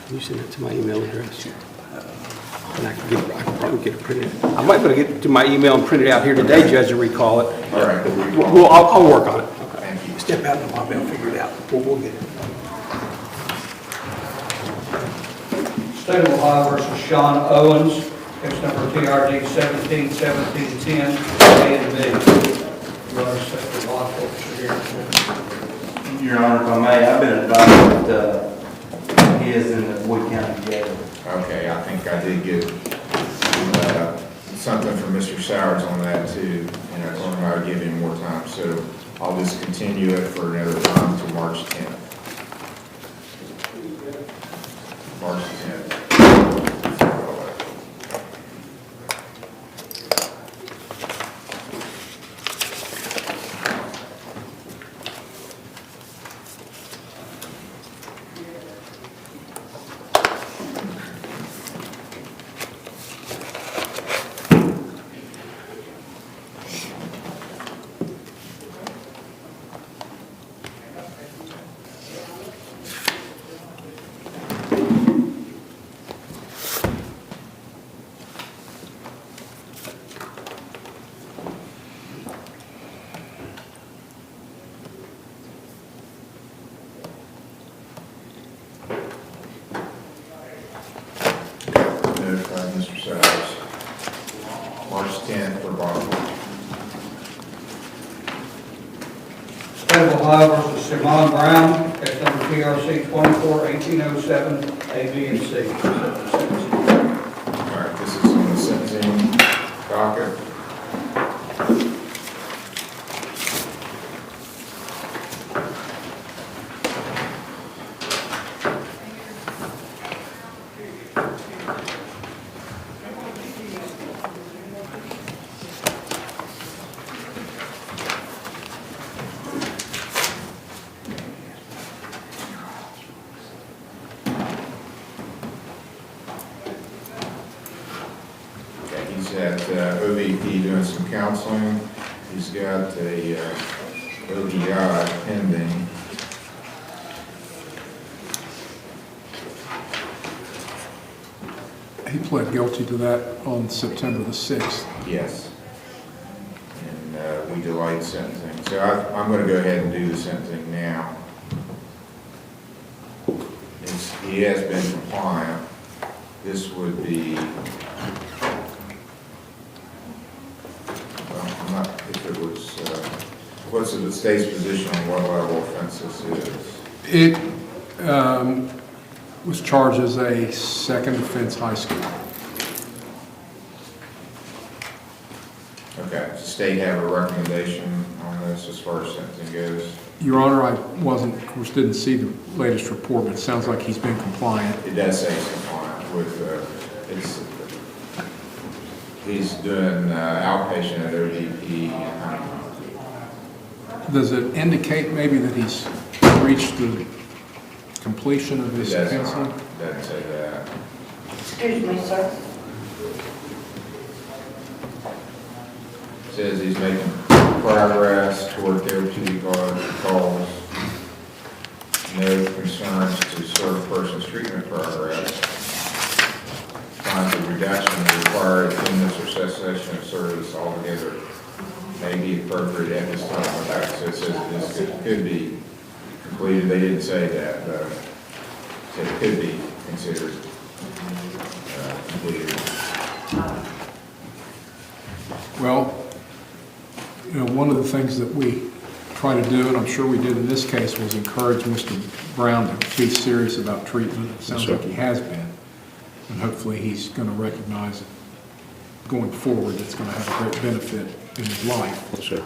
Speaker 13: Can you send it to my email address? And I can probably get it printed. I might be able to get it to my email and print it out here today, Judge, and recall it.
Speaker 1: All right.
Speaker 13: Well, I'll work on it.
Speaker 1: Thank you.
Speaker 13: Step out of the lobby, I'll figure it out. We'll get it.
Speaker 3: State of Ohio versus Sean Owens, case number TRD 171710, A and B. You are set for law officer here.
Speaker 12: Your Honor, if I may, I've been advised that he is in the Wood County Jail.
Speaker 1: Okay, I think I did get something from Mr. Sowers on that too, and I told him I would give him more time, so I'll just continue it for another time to March 10th. March 10th. Notified Mr. Sowers. March 10th for Boston.
Speaker 3: State of Ohio versus Simone Brown, case number TRC 241807, A, B, and C.
Speaker 1: All right, this is on the sentencing docket. He's at OVP doing some counseling. He's got a ODI pending.
Speaker 7: He pled guilty to that on September the 6th.
Speaker 1: Yes. And we delayed sentencing. So I'm going to go ahead and do the sentencing now. He has been compliant. This would be, well, I'm not, if it was, what's the the state's position on what level offense this is?
Speaker 7: It was charged as a second offense high school.
Speaker 1: Okay, does the state have a recommendation on this as far as sentencing goes?
Speaker 7: Your Honor, I wasn't, of course, didn't see the latest report, but it sounds like he's been compliant.
Speaker 1: It does say he's compliant with, he's doing outpatient at ODP.
Speaker 7: Does it indicate maybe that he's reached the completion of his counseling?
Speaker 1: It doesn't say that.
Speaker 6: Excuse me, sir.
Speaker 1: Says he's making progress toward therapeutic goals. No concerns to serve person's treatment progress. Finds a reduction in required attendance or cessation of service altogether may be appropriate at this time. So it says this could be completed. They didn't say that, but it could be considered completed.
Speaker 7: Well, you know, one of the things that we try to do, and I'm sure we did in this case, was encourage Mr. Brown to be serious about treatment. It sounds like he has been. And hopefully he's going to recognize that going forward, it's going to have a great benefit in his life.
Speaker 15: Sure.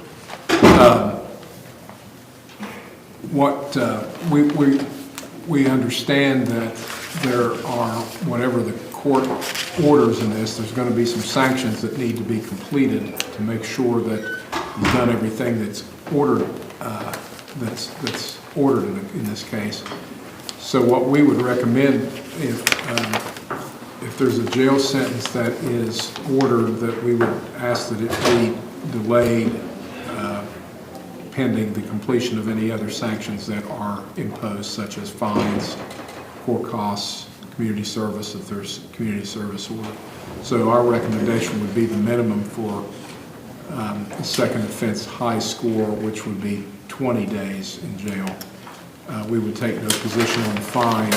Speaker 7: We understand that there are, whatever the court orders in this, there's going to be some sanctions that need to be completed to make sure that he's done everything that's ordered, that's ordered in this case. So what we would recommend, if there's a jail sentence that is ordered, that we would ask that it be delayed pending the completion of any other sanctions that are imposed, such as fines, court costs, community service, if there's community service order. So our recommendation would be the minimum for a second offense high score, which would be 20 days in jail. We would take no position on the fine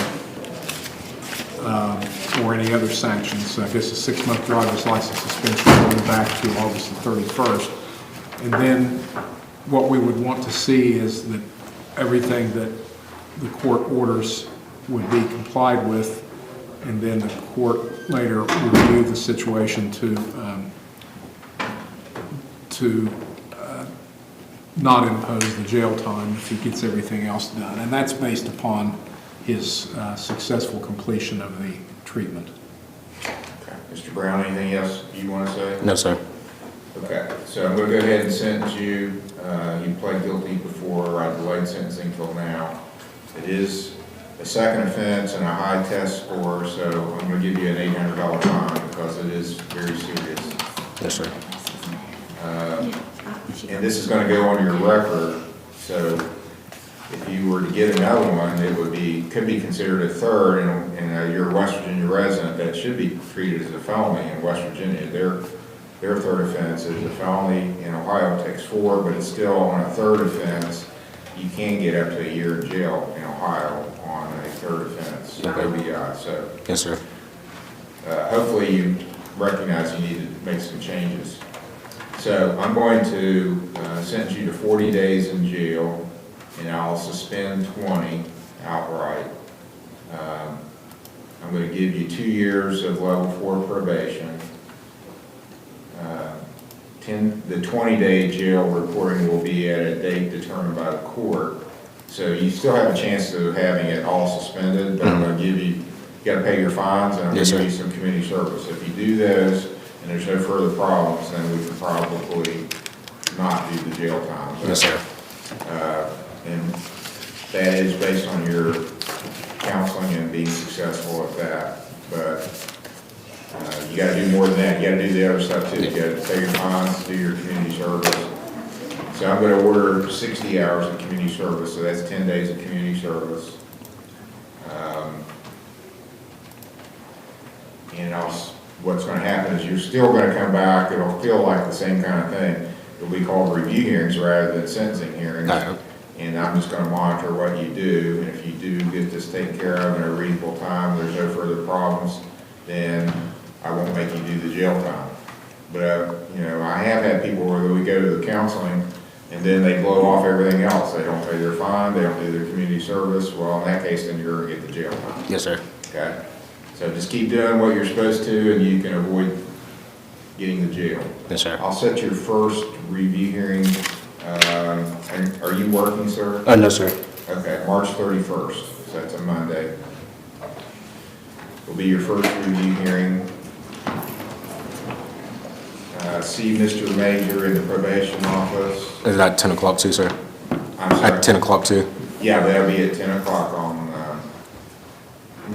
Speaker 7: or any other sanctions. So I guess a 6-month driver's license suspension going back to August the 31st. And then what we would want to see is that everything that the court orders would be complied with, and then the court later review the situation to not impose the jail time if he gets everything else done. And that's based upon his successful completion of the treatment.
Speaker 1: Okay. Mr. Brown, anything else you want to say?
Speaker 8: No, sir.
Speaker 1: Okay, so I'm going to go ahead and sentence you. You pled guilty before. I delayed sentencing till now. It is a second offense and a high test score, so I'm going to give you an $800 fine because it is very serious.
Speaker 8: Yes, sir.
Speaker 1: And this is going to go on your record, so if you were to get another one, it could be considered a third, and you're a West Virginia resident, that should be treated as a felony in West Virginia. Their third offense is a felony. In Ohio, it takes 4, but it's still on a third offense. You can get up to a year in jail in Ohio on a third offense, OBI. So
Speaker 8: yes, sir.
Speaker 1: Hopefully you recognize you need to make some changes. So I'm going to sentence you to 40 days in jail, and I'll suspend 20 outright. I'm going to give you 2 years of level 4 probation. The 20-day jail reporting will be at a date determined by the court. So you still have a chance of having it all suspended, but I'm going to give you got to pay your fines, and I'm going to give you some community service. If you do those, and there's no further problems, then we can probably not do the jail time. But,
Speaker 8: yes, sir.
Speaker 1: And that is based on your counseling and being successful at that. But you got to do more than that. You got to do the other stuff too. You got to pay your fines, do your community service. So I'm going to order 60 hours of community service. So that's 10 days of community service. And what's going to happen is you're still going to come back. It'll feel like the same kind of thing. It'll be called review hearings rather than sentencing hearings. And I'm just going to monitor what you do. And if you do get this taken care of in a reasonable time, there's no further problems, then I won't make you do the jail time. But, you know, I have had people where we go to the counseling and then they blow off everything else. They don't pay their fine, they don't do their community service, well, in that case, then you're gonna get the jail time.
Speaker 9: Yes, sir.
Speaker 1: Okay? So just keep doing what you're supposed to, and you can avoid getting the jail.
Speaker 9: Yes, sir.
Speaker 1: I'll set your first review hearing, and are you working, sir?
Speaker 9: No, sir.
Speaker 1: Okay, March 31st, so that's a Monday. Will be your first review hearing. See Mr. Major in the probation office.
Speaker 9: Is that 10 o'clock too, sir?
Speaker 1: I'm sorry?
Speaker 9: At 10 o'clock too?
Speaker 1: Yeah, that'll be at 10 o'clock on,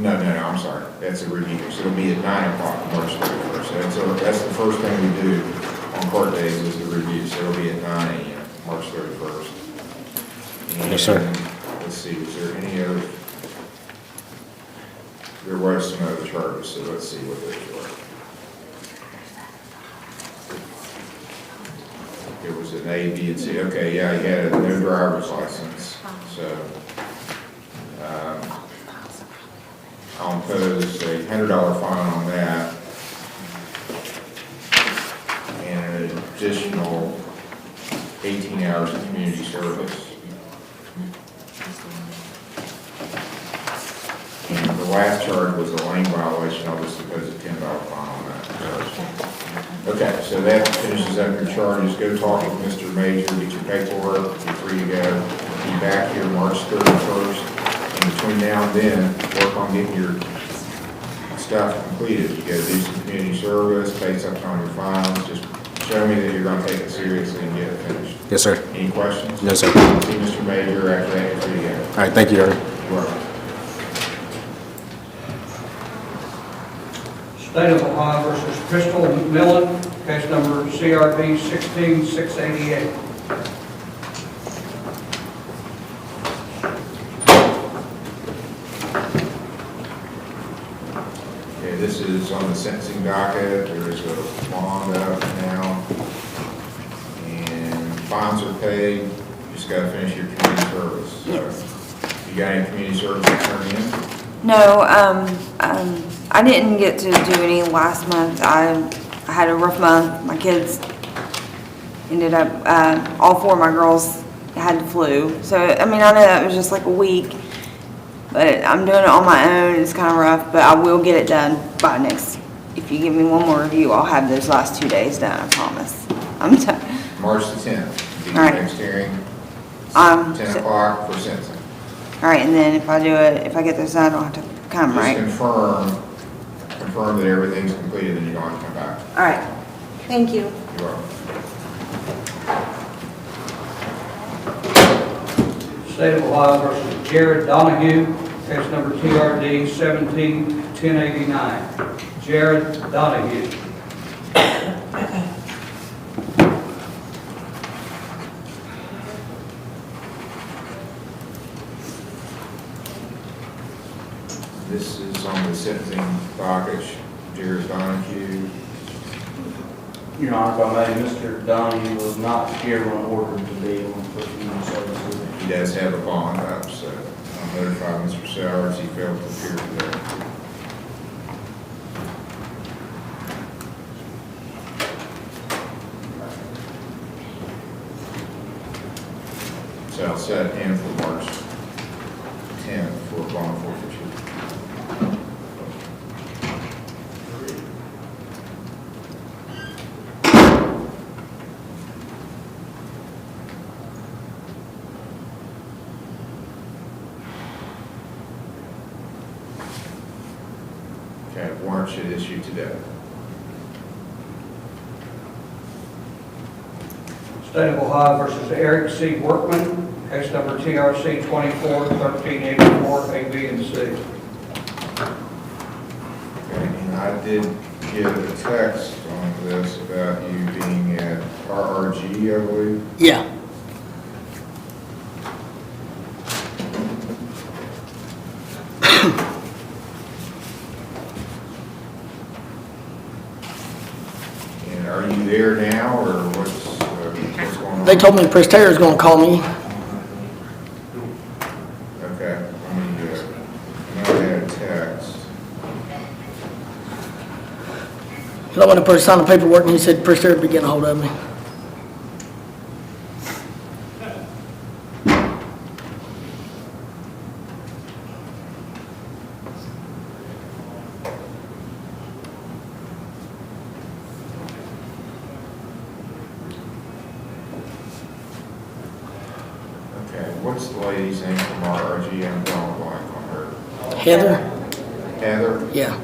Speaker 1: no, I'm sorry. That's a review, so it'll be at 9 o'clock, March 31st. So that's the first thing we do on court days is the review, so it'll be at 9 a.m., March 31st. And
Speaker 9: Yes, sir.
Speaker 1: let's see, was there any other, there was some other charges, so let's see what those were. There was an A, B, and C. Okay, yeah, he had a no driver's license, so I'll impose a $100 fine on that and an additional 18 hours of community service. And the last charge was a lane violation. I'll just impose a $10 fine on that charge. Okay, so that finishes up your charges. Go talk with Mr. Major, get your paperwork, you're free to go. Be back here March 31st. And between now and then, work on getting your stuff completed. You gotta do some community service, pay something on your files. Just show me that you're gonna take it seriously and get it finished.
Speaker 9: Yes, sir.
Speaker 1: Any questions?
Speaker 9: No, sir.
Speaker 1: See Mr. Major after that, you're free to go.
Speaker 9: All right, thank you, Your Honor.
Speaker 1: You're welcome.
Speaker 3: State of Ohio versus Crystal McMillan, case number CRB 16688.
Speaker 1: Okay, this is on the sentencing docket. There is a bond up now. And fines are paid. You just gotta finish your community service. So, you got any community service to turn in?
Speaker 22: No, I didn't get to do any last month. I had a rough month. My kids ended up, all four of my girls had the flu. So, I mean, I know that was just like a week, but I'm doing it on my own. It's kind of rough, but I will get it done by next. If you give me one more review, I'll have those last 2 days done, I promise. I'm done.
Speaker 1: March the 10th. Be
Speaker 22: All right.
Speaker 1: Next hearing. 10 o'clock for sentencing.
Speaker 22: All right, and then if I do it, if I get this done, I don't have to come,
Speaker 1: Just
Speaker 22: right?
Speaker 1: confirm that everything's completed, then you don't have to come back.
Speaker 22: All right. Thank you.
Speaker 1: You're welcome.
Speaker 3: State of Ohio versus Jared Donahue, case number TRD 171089. Jared Donahue.
Speaker 1: This is on the sentencing docket. Jared Donahue.
Speaker 12: Your Honor, if I may, Mr. Donahue was not here when ordered to be on community services.
Speaker 1: He does have a bond up, so I'll notify Mr. Sowers he failed to appear today. So I'll set him for March 10th for bond forfeiture. Okay, warrant should issue today.
Speaker 3: State of Ohio versus Eric C. Workman, case number TRC 241384, A, B, and C.
Speaker 1: Okay, and I did get a text on this about you being at RRG, I believe.
Speaker 9: Yeah.
Speaker 1: And are you there now, or what's going on?
Speaker 5: They told me Chris Taylor's gonna call me.
Speaker 1: Okay, let me, I had a text.
Speaker 5: I went to put a sign of paperwork and he said Chris Taylor would be getting a hold of me.
Speaker 1: what's the lady's name from RRG? I'm drawing a blank on her.
Speaker 5: Heather?
Speaker 1: Heather?
Speaker 5: Yeah.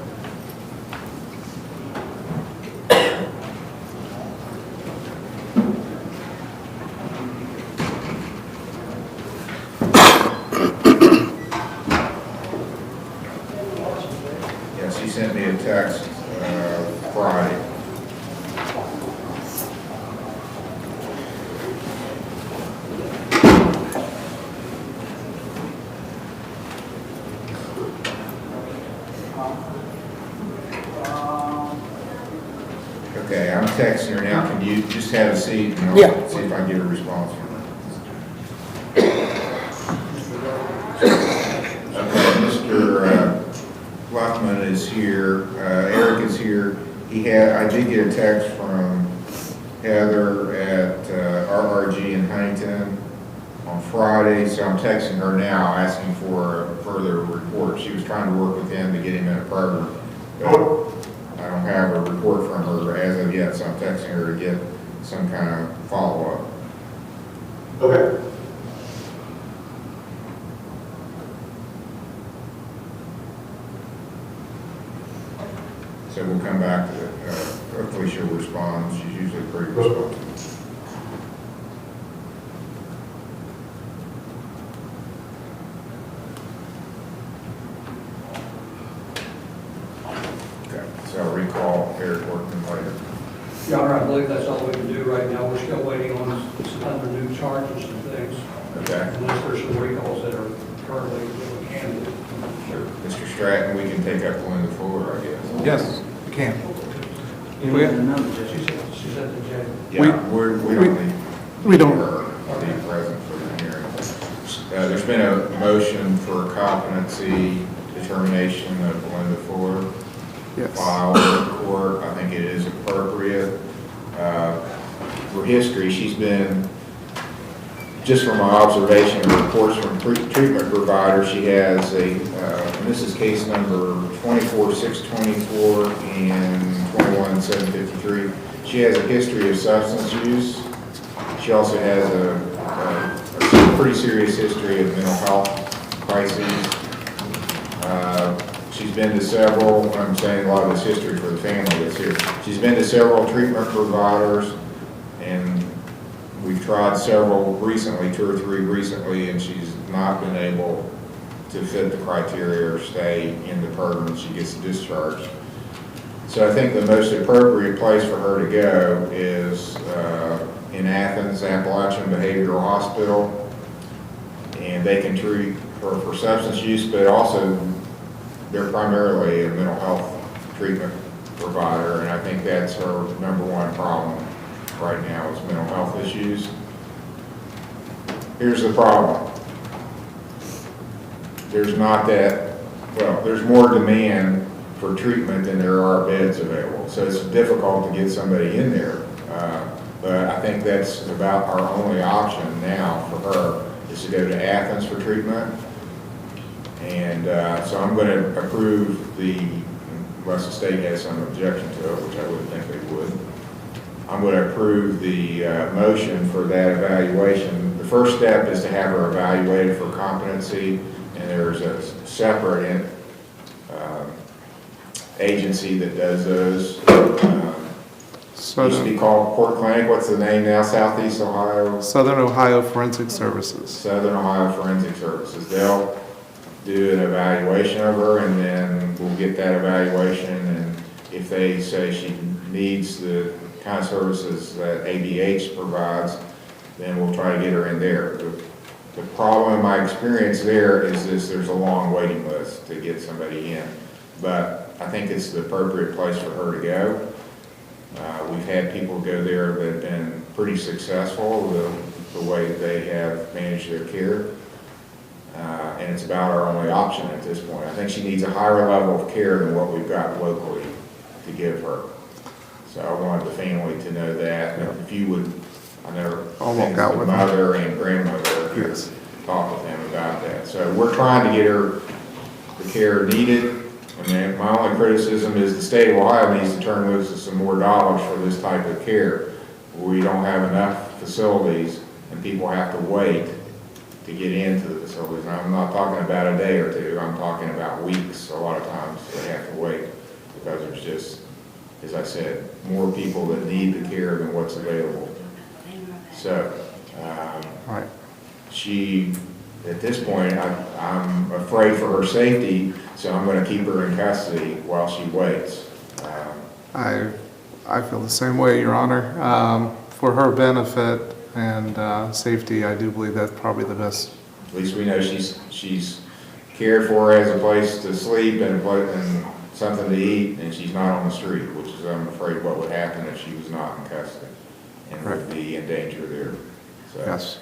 Speaker 1: Yeah, she sent me a text Friday. Okay, I'm texting her now. Can you just have a seat and I'll
Speaker 5: Yeah.
Speaker 1: see if I get a response from her? Okay, Mr. Workman is here. Eric is here. I did get a text from Heather at RRG in Huntington on Friday, so I'm texting her now asking for a further report. She was trying to work with him to get him in a program. I don't have a report from her as of yet, so I'm texting her to get some kind of follow-up.
Speaker 2: Okay.
Speaker 1: So we'll come back to it. Hopefully she'll respond. She's usually pretty responsive. Okay, so I'll recall Eric Workman later.
Speaker 3: Your Honor, I believe that's all we can do right now. We're still waiting on some other new charges and things.
Speaker 1: Okay.
Speaker 3: Unless there's some recalls that are currently that we can do. Sure.
Speaker 1: Mr. Stratton, we can take up Belinda Fuller, I guess.
Speaker 7: Yes, we can.
Speaker 3: She's at the jail.
Speaker 1: Yeah, we don't need.
Speaker 7: We don't.
Speaker 1: Her to be present for the hearing. There's been a motion for competency determination of Belinda Fuller.
Speaker 7: Yes.
Speaker 1: Filed with the court. I think it is appropriate. For history, she's been, just from my observation of reports from treatment providers, she has and this is case number 24624 and 21753. She has a history of substance use. She also has a pretty serious history of mental health crises. She's been to several, I'm saying a lot of this history for the family that's here. She's been to several treatment providers, and we've tried several recently, 2 or 3 recently, and she's not been able to fit the criteria or stay in the program. She gets discharged. So I think the most appropriate place for her to go is in Athens, Appalachian Behavioral Hospital, and they can treat her for substance use, but also they're primarily a mental health treatment provider, and I think that's her #1 problem right now is mental health issues. Here's the problem. There's not that, well, there's more demand for treatment than there are beds available. So it's difficult to get somebody in there. But I think that's about our only option now for her is to go to Athens for treatment. And so I'm going to approve unless the state has some objection to it, which I wouldn't think they would. I'm going to approve the motion for that evaluation. The first step is to have her evaluated for competency, and there's a separate agency that does those. Used to be called Port Clinic. What's the name now? Southeast Ohio?
Speaker 2: Southern Ohio Forensic Services.
Speaker 1: Southern Ohio Forensic Services. They'll do an evaluation of her, and then we'll get that evaluation, and if they say she needs the kind of services that ABH provides, then we'll try to get her in there. The problem in my experience there is there's a long waiting list to get somebody in, but I think it's the appropriate place for her to go. We've had people go there that have been pretty successful, the way they have managed their care. And it's about our only option at this point. I think she needs a higher level of care than what we've got locally to give her. So I wanted the family to know that. And if you would, I know the mother and grandmother here talk with them about that. So we're trying to get her the care needed. I mean, my only criticism is the state of Ohio needs to turn loose some more dollars for this type of care. We don't have enough facilities and people have to wait to get into the facilities. And I'm not talking about a day or two, I'm talking about weeks. A lot of times they have to wait because there's just, as I said, more people that need the care than what's available. So,
Speaker 2: Right.
Speaker 1: she, at this point, I'm afraid for her safety, so I'm going to keep her in custody while she waits.
Speaker 2: I feel the same way, Your Honor. For her benefit and safety, I do believe that's probably the best.
Speaker 1: At least we know she's cared for, has a place to sleep and something to eat, and she's not on the street, which is, I'm afraid, what would happen if she was not in custody and would be in danger there. So,
Speaker 2: Yes.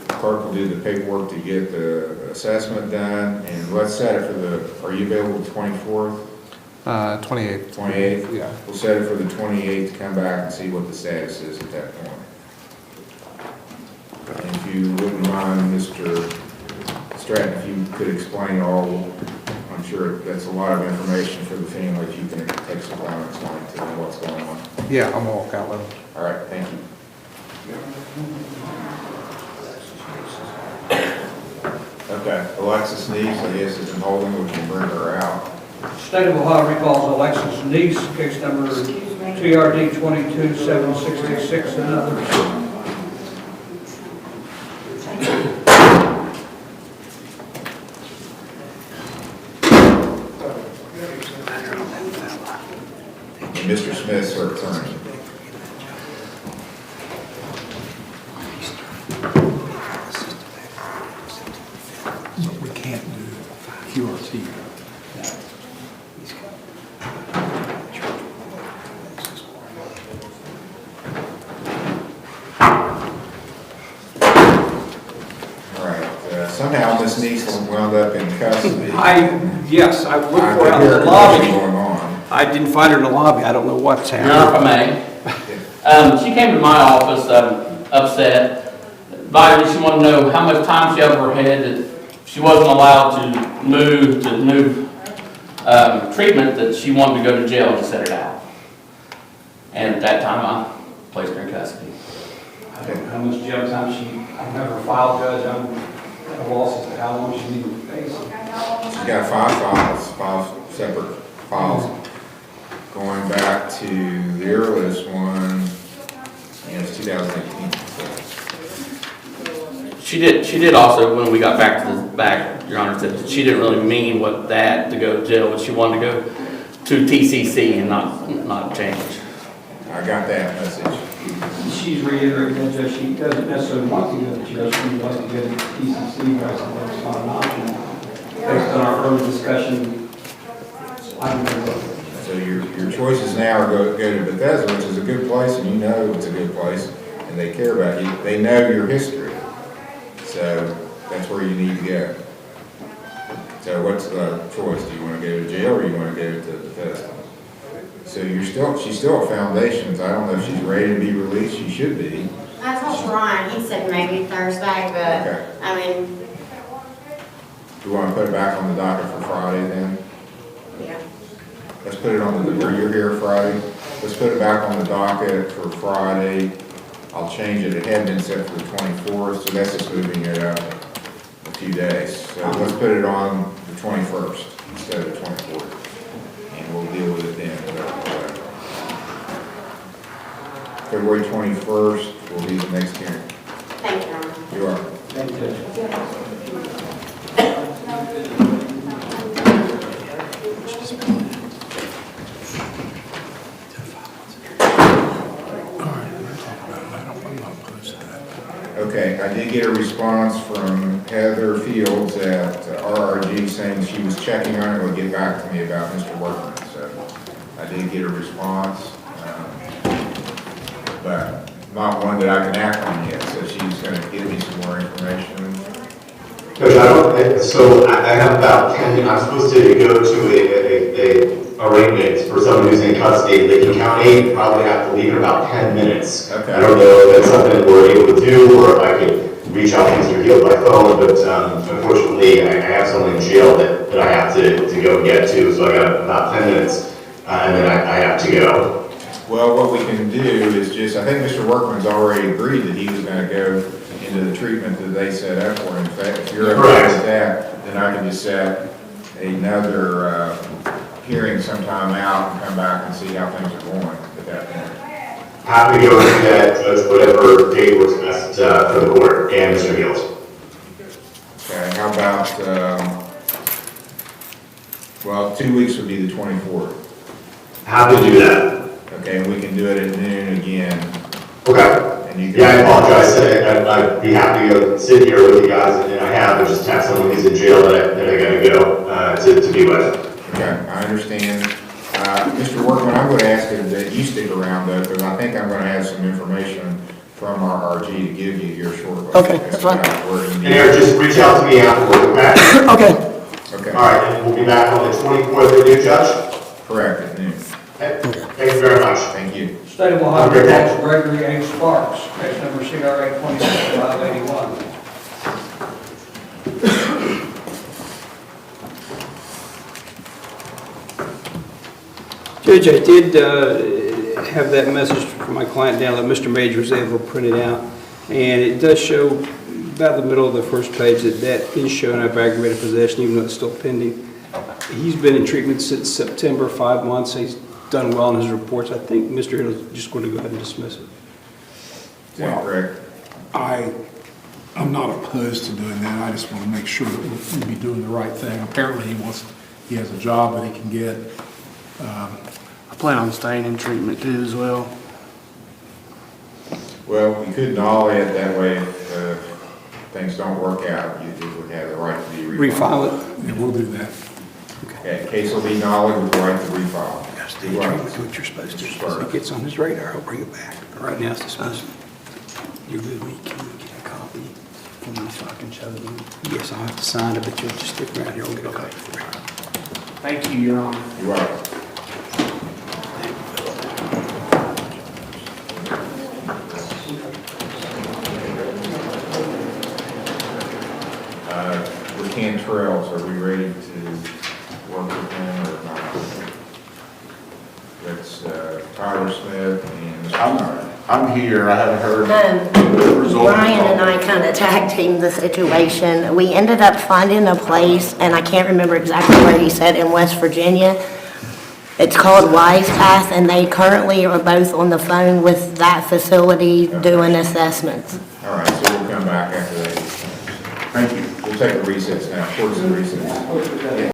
Speaker 1: Clerk will do the paperwork to get the assessment done, and let's set it for the, are you available the 24th?
Speaker 2: 28th.
Speaker 1: 28th?
Speaker 2: Yeah.
Speaker 1: We'll set it for the 28th to come back and see what the status is at that point. And if you wouldn't mind, Mr. Stratton, if you could explain all, I'm sure that's a lot of information for the family, if you can take some time and explain to them what's going on.
Speaker 2: Yeah, I'm gonna walk out with him.
Speaker 1: All right, thank you. Okay, Alexis Neese, I guess, is in holding, we can bring her out.
Speaker 3: State of Ohio recalls Alexis Neese, case number TRD 22766 and others.
Speaker 1: And Mr. Smith's her attorney.
Speaker 7: We can't do QRT.
Speaker 1: Somehow Ms. Neese wound up in custody.
Speaker 13: Yes, I looked for her out in the lobby. I didn't find her in the lobby. I don't know what's happening.
Speaker 4: Your Honor, if I may. She came to my office upset. Advised me she wanted to know how much time she had over her head that she wasn't allowed to move to new treatment, that she wanted to go to jail to set it out. And at that time, I placed her in custody.
Speaker 13: I don't know how much jail time I've never filed, Judge. I'm at a loss as to how long she needed to face.
Speaker 1: She's got five separate files, going back to the earliest one, it's 2018.
Speaker 4: She did also, when we got back to the back, Your Honor, said that she didn't really mean what that to go to jail, but she wanted to go to TCC and not change.
Speaker 1: I got that message.
Speaker 13: She's reiterated that Judge, she doesn't necessarily want to go to jail, she would like to go to TCC, but that's not an option. Based on our early discussion, I don't know.
Speaker 1: So your choices now are go to Bethesda, which is a good place, and you know it's a good place, and they care about you. They know your history. So that's where you need to go. So what's the choice? Do you want to go to jail or you want to go to Bethesda? So she's still at Foundations. I don't know if she's ready to be released. She should be.
Speaker 19: I told Ryan, he said maybe Thursday, but,
Speaker 1: Okay.
Speaker 19: I mean,
Speaker 1: Do you want to put it back on the docket for Friday then?
Speaker 19: yeah.
Speaker 1: Let's put it on the, or you're here Friday? Let's put it back on the docket for Friday. I'll change it. It had been set for the 24th, so that's just moving it up a few days. So let's put it on the 21st instead of the 24th. And we'll deal with it then. February 21st will be the next hearing.
Speaker 19: Thank you, Your Honor.
Speaker 1: You are.
Speaker 13: Thank you.
Speaker 1: Okay, I did get a response from Heather Fields at RRG saying she was checking on it and would get back to me about Mr. Workman. So I did get a response, but not one that I can act on yet. So she's going to give me some more information.
Speaker 16: So I have about 10 minutes. I'm supposed to go to a arraignment for someone who's in custody in Licking County. Probably have to leave in about 10 minutes.
Speaker 1: Okay.
Speaker 16: I don't know if that's something we're able to do or if I could reach out to Mr. Hill by phone, but unfortunately I have someone in jail that I have to go get to, so I got about 10 minutes and then I have to go.
Speaker 1: Well, what we can do is just, I think Mr. Workman's already agreed that he was gonna go into the treatment that they set up for him. In fact, if you're okay with that, then I can just set another, hearing sometime out and come back and see how things are going at that point.
Speaker 16: Happy to go into that, Judge, whatever date works best for the court and Mr. Hills.
Speaker 1: Okay, how about, well, 2 weeks would be the 24th.
Speaker 16: Happy to do that.
Speaker 1: Okay, and we can do it at noon again.
Speaker 16: Okay.
Speaker 1: And you can.
Speaker 16: Yeah, I apologize. I'd be happy to go sit here with you guys, and I have, I just have someone who's in jail that I gotta go to be with.
Speaker 1: Okay, I understand. Mr. Workman, I'm gonna ask that you stick around though, because I think I'm gonna have some information from our RG to give you here shortly.
Speaker 5: Okay, that's fine.
Speaker 16: Mayor, just reach out to me afterward, okay?
Speaker 5: Okay.
Speaker 1: Okay.
Speaker 16: All right, and we'll be back on the 24th with you, Judge?
Speaker 1: Correct, at noon.
Speaker 16: Thank you very much.
Speaker 1: Thank you.
Speaker 3: State of Ohio Falls Gregory H. Sparks, case number CRA 26581.
Speaker 13: Judge, I did have that message from my client down that Mr. Major was able to print it out, and it does show about the middle of the first page that is showing up aggravated possession, even though it's still pending. He's been in treatment since September, 5 months. He's done well in his reports. I think Mr. Hill is just going to go ahead and dismiss it.
Speaker 1: Is that correct?
Speaker 7: I'm not opposed to doing that. I just want to make sure that we'll be doing the right thing. Apparently he has a job that he can get.
Speaker 20: I plan on staying in treatment too as well.
Speaker 1: Well, we could null it that way if things don't work out. You would have the right to be refiled.
Speaker 13: Refile it?
Speaker 7: Yeah, we'll do that.
Speaker 1: Okay, case will be null with the right to refile.
Speaker 13: You got to stay in treatment, do what you're supposed to. If it gets on his radar, he'll bring it back. But right now, it's dismissal. You're good when you can get a copy from me so I can show them. Yes, I'll have to sign it, but you'll just stick around here. I'll get a copy for you.
Speaker 20: Thank you, Your Honor.
Speaker 1: You're welcome. The Cantrells, are we ready to work with them or not? That's Tyler Smith and Mr. Tyler.
Speaker 2: I'm here, I haven't heard the result.
Speaker 17: Brian and I kind of tag teamed the situation. We ended up finding a place, and I can't remember exactly where he said, in West Virginia. It's called Wise Path, and they currently are both on the phone with that facility doing assessments.
Speaker 1: All right, so we'll come back after that. Thank you. We'll take a recess now, towards the recess.